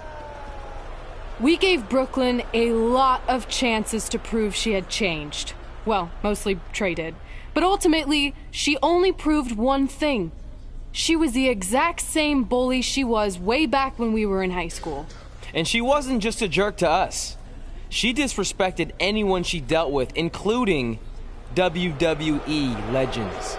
We gave Brooklyn a lot of chances to prove she had changed. Well, mostly Trey did. But ultimately, she only proved one thing. She was the exact same bully she was way back when we were in high school. And she wasn't just a jerk to us. She disrespected anyone she dealt with, including WWE legends.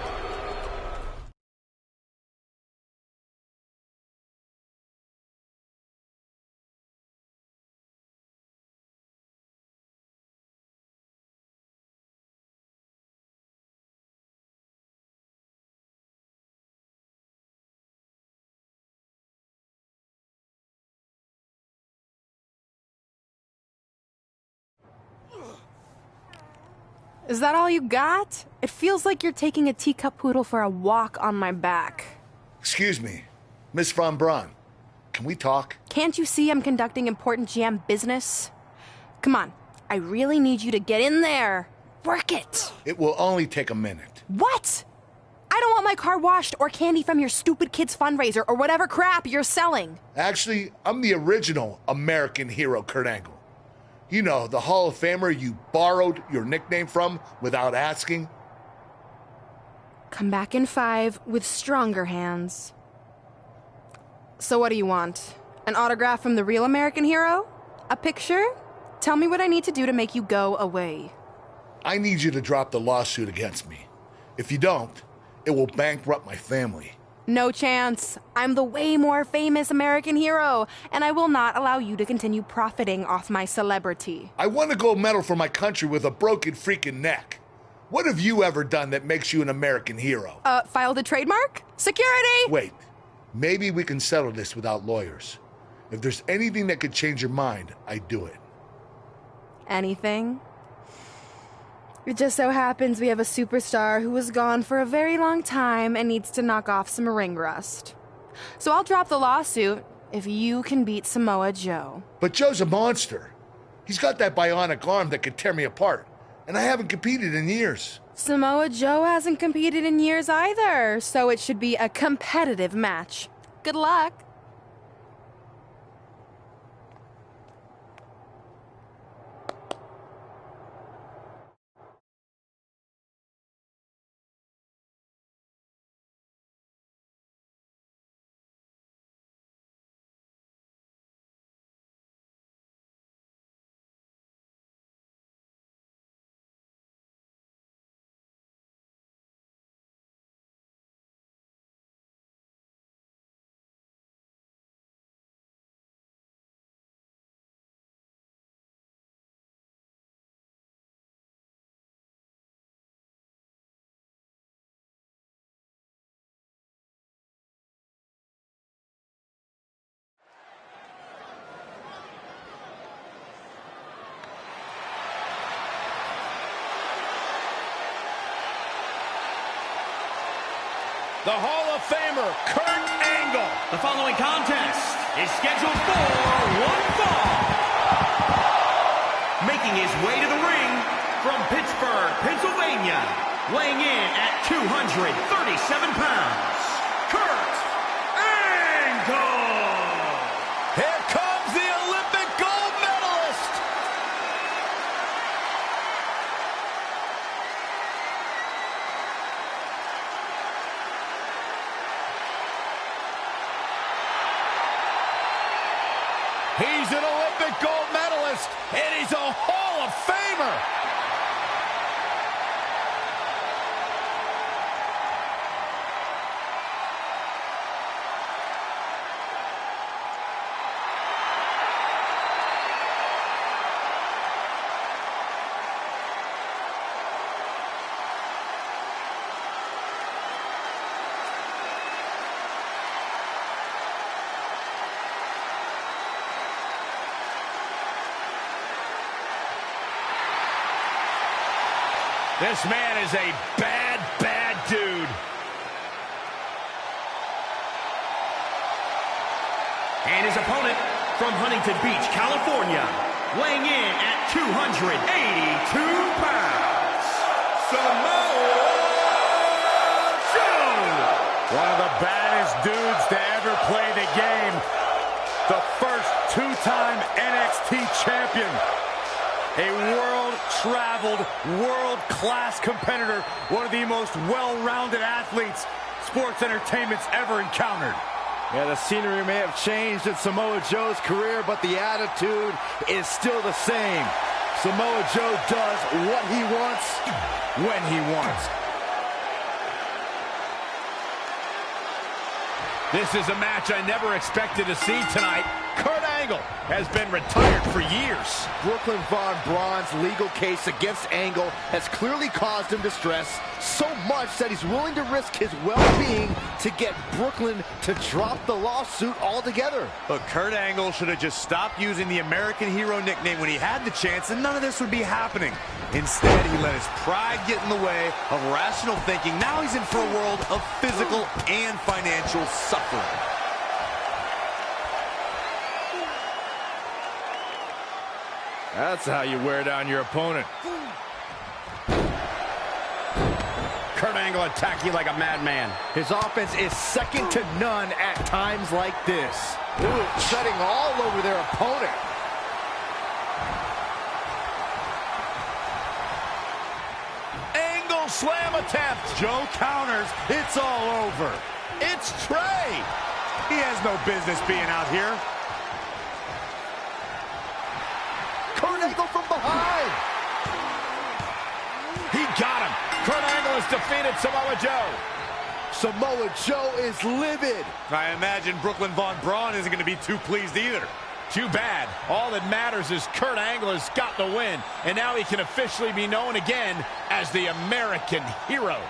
Is that all you got? It feels like you're taking a teacup poodle for a walk on my back. Excuse me, Miss Von Braun. can we talk? Can't you see I'm conducting important GM business? Come on, I really need you to get in there. Work it. It will only take a minute. What? I don't want my car washed or candy from your stupid kids fundraiser or whatever crap you're selling. Actually, I'm the original American hero, Kurt Angle. You know, the Hall of Famer you borrowed your nickname from without asking. Come back in 5 with stronger hands. So what do you want? An autograph from the real American hero? A picture? Tell me what I need to do to make you go away. I need you to drop the lawsuit against me. If you don't, it will bankrupt my family. No chance. I'm the way more famous American hero, and I will not allow you to continue profiting off my celebrity. I won a gold medal for my country with a broken freaking neck. What have you ever done that makes you an American hero? Filed a trademark? Security! Wait, maybe we can settle this without lawyers. If there's anything that could change your mind, I'd do it. Anything? It just so happens we have a superstar who was gone for a very long time and needs to knock off some ring rust. So I'll drop the lawsuit if you can beat Samoa Joe. But Joe's a monster. He's got that bionic arm that could tear me apart, and I haven't competed in years. Samoa Joe hasn't competed in years either, so it should be a competitive match. Good luck. The Hall of Famer, Kurt Angle. The following contest is scheduled for one fall. Making his way to the ring from Pittsburgh, Pennsylvania, weighing in at 237 pounds, Kurt Angle. Here comes the Olympic gold medalist. He's an Olympic gold medalist, and he's a Hall of Famer. This man is a bad, bad dude. And his opponent from Huntington Beach, California, weighing in at 282 pounds, Samoa Joe. One of the baddest dudes to ever play the game. The first two-time NXT champion. A world-traveled, world-class competitor. One of the most well-rounded athletes sports entertainment's ever encountered. Yeah, the scenery may have changed in Samoa Joe's career, but the attitude is still the same. Samoa Joe does what he wants, when he wants. This is a match I never expected to see tonight. Kurt Angle has been retired for years. Brooklyn Von Braun's legal case against Angle has clearly caused him distress, so much that he's willing to risk his well-being to get Brooklyn to drop the lawsuit altogether. But Kurt Angle should have just stopped using the American hero nickname when he had the chance, and none of this would be happening. Instead, he let his pride get in the way of rational thinking. Now he's in for a world of physical and financial suffering. That's how you wear down your opponent. Kurt Angle attacking like a madman. His offense is second to none at times like this. Ooh, treading all over their opponent. Angle slam attempt. Joe counters. It's all over. It's Trey. He has no business being out here. Kurt Angle from behind. He got him. Kurt Angle has defeated Samoa Joe. Samoa Joe is livid. I imagine Brooklyn Von Braun isn't going to be too pleased either. Too bad. All that matters is Kurt Angle has got the win, and now he can officially be known again as the American Hero.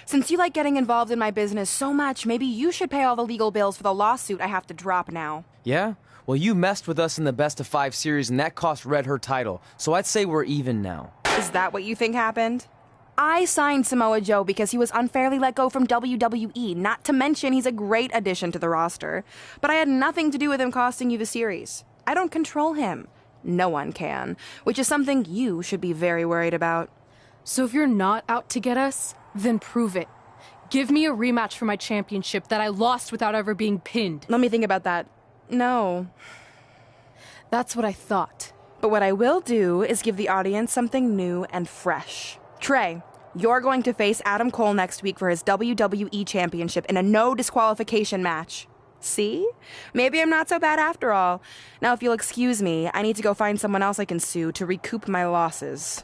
Since you like getting involved in my business so much, maybe you should pay all the legal bills for the lawsuit I have to drop now. Yeah? Well, you messed with us in the Best of 5 series, and that cost Red her title. So I'd say we're even now. Is that what you think happened? I signed Samoa Joe because he was unfairly let go from WWE, not to mention he's a great addition to the roster. But I had nothing to do with him costing you the series. I don't control him. No one can, which is something you should be very worried about. So if you're not out to get us, then prove it. Give me a rematch for my championship that I lost without ever being pinned. Let me think about that. No. That's what I thought. But what I will do is give the audience something new and fresh. Trey, you're going to face Adam Cole next week for his WWE Championship in a no disqualification match. See? Maybe I'm not so bad after all. Now, if you'll excuse me, I need to go find someone else I can sue to recoup my losses.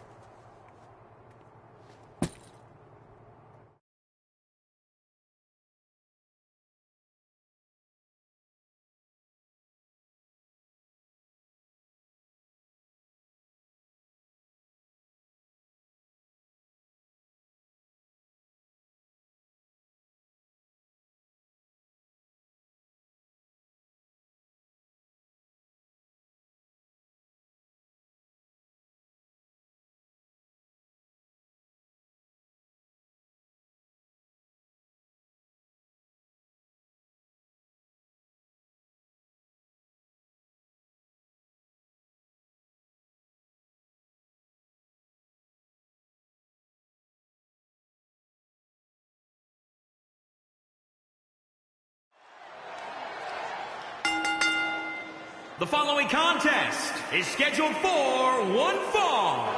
The following contest is scheduled for one fall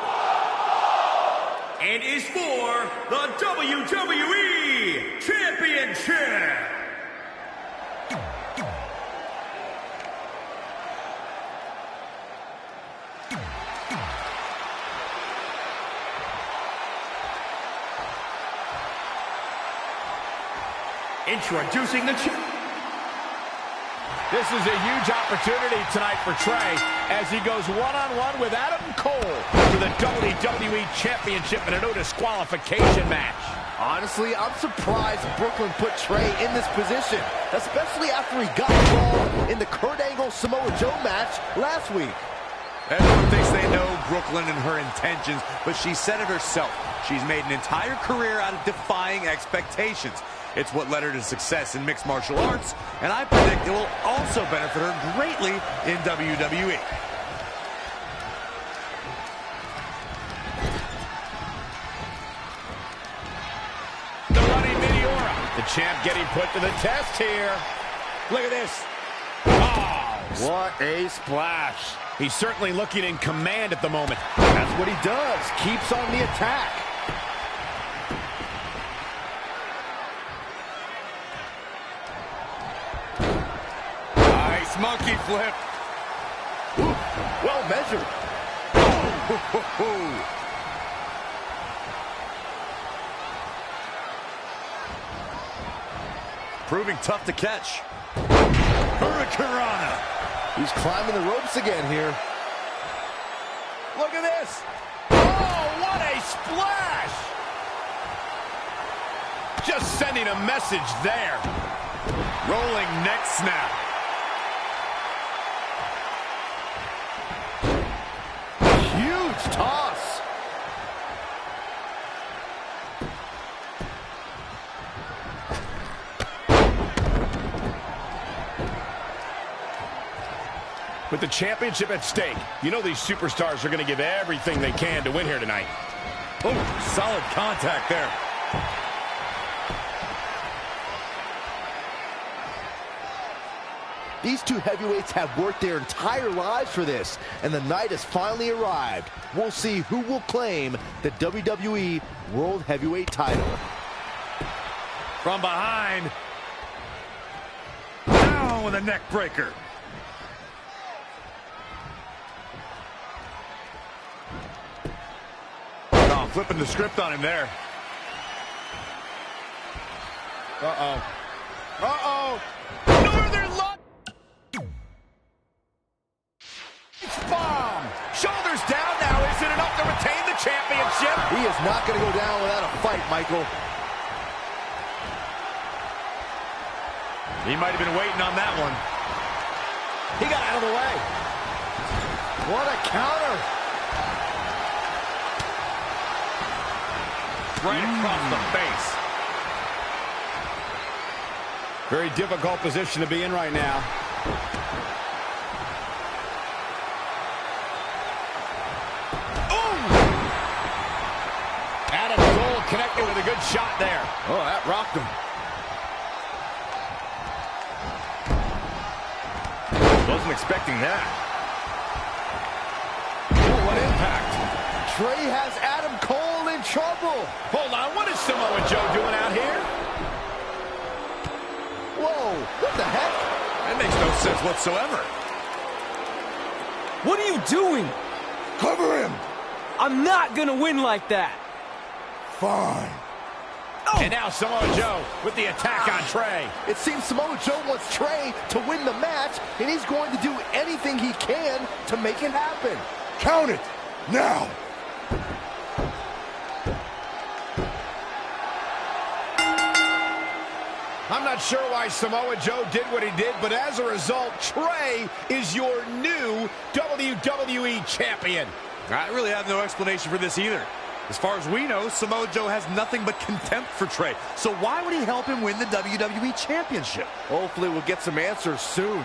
and is for the WWE Championship. Introducing the This is a huge opportunity tonight for Trey as he goes one-on-one with Adam Cole for the WWE Championship in a no disqualification match. Honestly, I'm surprised Brooklyn put Trey in this position, especially after he got involved in the Kurt Angle Samoa Joe match last week. Everyone thinks they know Brooklyn and her intentions, but she said it herself. She's made an entire career out of defying expectations. It's what led her to success in mixed martial arts, and I predict it will also benefit her greatly in WWE. The running Meteora. The champ getting put to the test here. Look at this. Oh, what a splash. He's certainly looking in command at the moment. That's what he does. Keeps on the attack. Nice monkey flip. Ooh, well measured. Proving tough to catch. Hurricanrana. He's climbing the ropes again here. Look at this. Oh, what a splash. Just sending a message there. Rolling neck snap. Huge toss. With the championship at stake, you know these superstars are going to give everything they can to win here tonight. Oh, solid contact there. These two heavyweights have worked their entire lives for this, and the night has finally arrived. We'll see who will claim the WWE World Heavyweight title. From behind. Down with a neck breaker. Oh, flipping the script on him there. Uh-oh. Uh-oh. Northern Lights. Bomb. Shoulders down now. Is it enough to retain the championship? He is not going to go down without a fight, Michael. He might have been waiting on that one. He got out of the way. What a counter. Right across the face. Very difficult position to be in right now. Adam Cole connected with a good shot there. Oh, that rocked him. Wasn't expecting that. Oh, what impact. Trey has Adam Cole in trouble. Hold on, what is Samoa Joe doing out here? Whoa, what the heck? That makes no sense whatsoever. What are you doing? Cover him! I'm not gonna win like that. Fine. Oh. And now Samoa Joe with the attack on Trey. It seems Samoa Joe wants Trey to win the match, and he's going to do anything he can to make it happen. Count it! Now! I'm not sure why Samoa Joe did what he did, but as a result, Trey is your new WWE Champion. I really have no explanation for this either. As far as we know, Samoa Joe has nothing but contempt for Trey. So why would he help him win the WWE Championship? Hopefully we'll get some answers soon.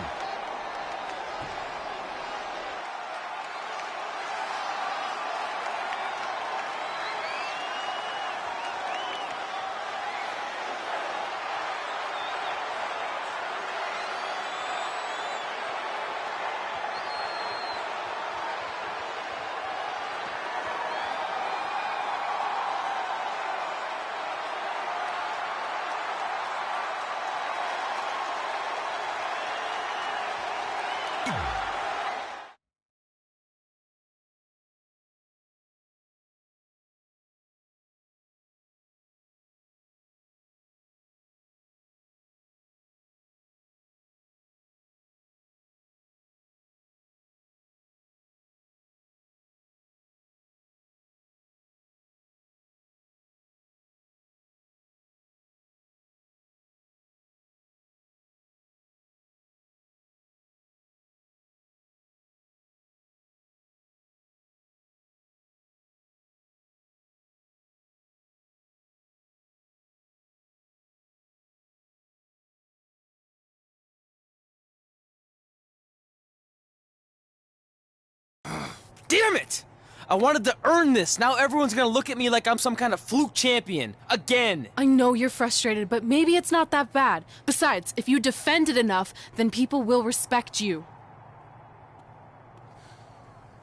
Damn it! I wanted to earn this. Now everyone's gonna look at me like I'm some kind of fluke champion. Again! I know you're frustrated, but maybe it's not that bad. Besides, if you defend it enough, then people will respect you.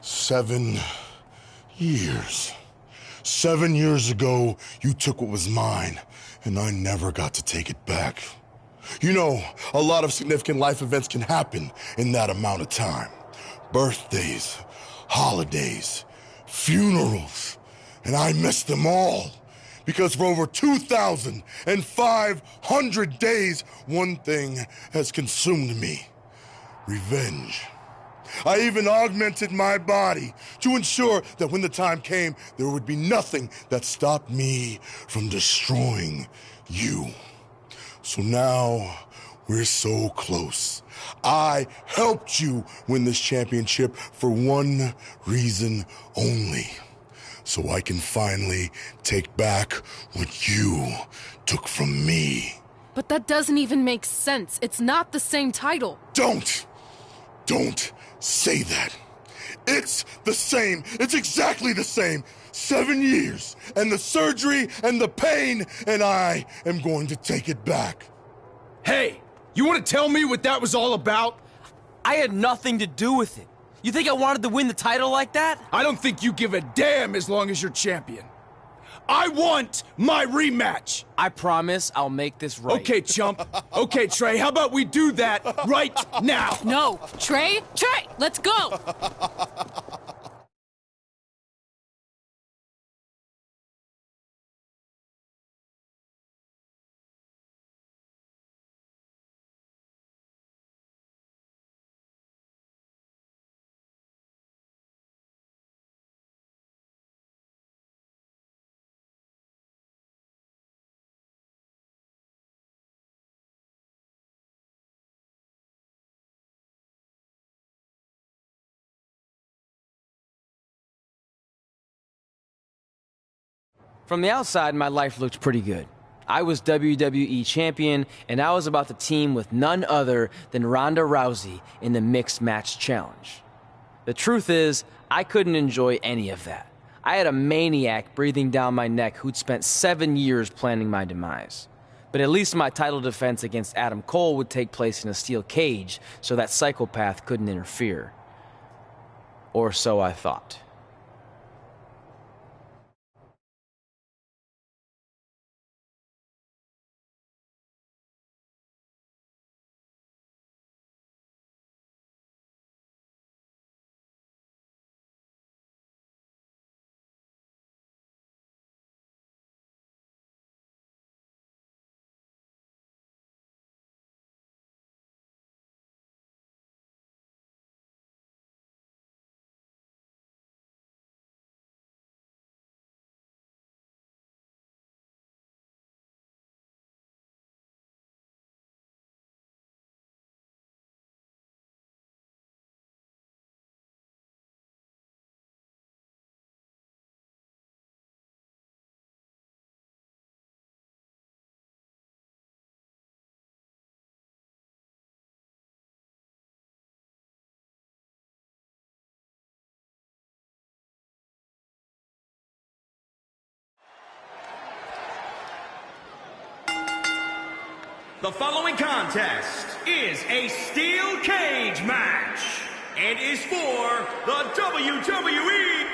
7 years. 7 years ago, you took what was mine, and I never got to take it back. You know, a lot of significant life events can happen in that amount of time. Birthdays, holidays, funerals, and I missed them all. Because for over 2,500 days, one thing has consumed me: revenge. I even augmented my body to ensure that when the time came, there would be nothing that stopped me from destroying you. So now, we're so close. I helped you win this championship for one reason only. So I can finally take back what you took from me. But that doesn't even make sense. It's not the same title. Don't say that. It's the same. It's exactly the same. 7 years, and the surgery, and the pain, and I am going to take it back. Hey, you want to tell me what that was all about? I had nothing to do with it. You think I wanted to win the title like that? I don't think you give a damn as long as you're champion. I want my rematch. I promise I'll make this right. Okay, chump. Okay, Trey, how about we do that right now? No, Trey, let's go. From the outside, my life looked pretty good. I was WWE champion, and I was about to team with none other than Ronda Rousey in the Mixed Match Challenge. The truth is, I couldn't enjoy any of that. I had a maniac breathing down my neck who'd spent 7 years planning my demise. But at least my title defense against Adam Cole would take place in a steel cage, so that psychopath couldn't interfere. Or so I thought. The following contest is a steel cage match and is for the WWE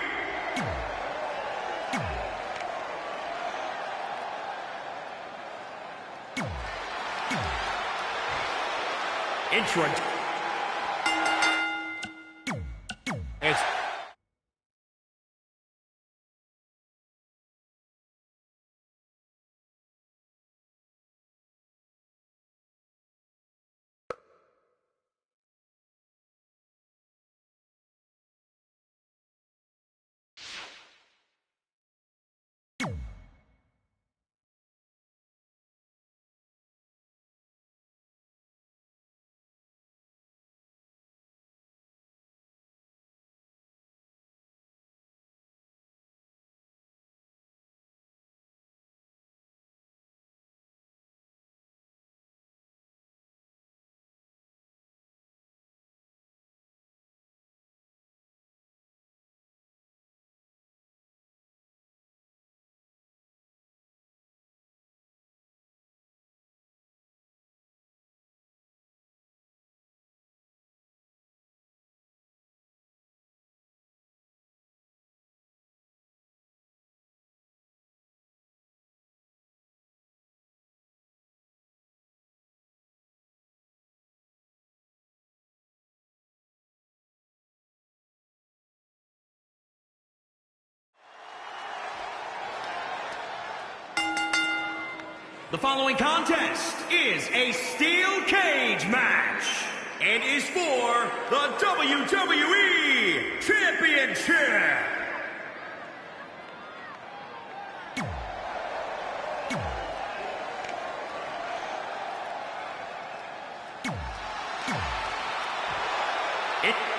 The following contest is a steel cage match and is for the WWE Championship. It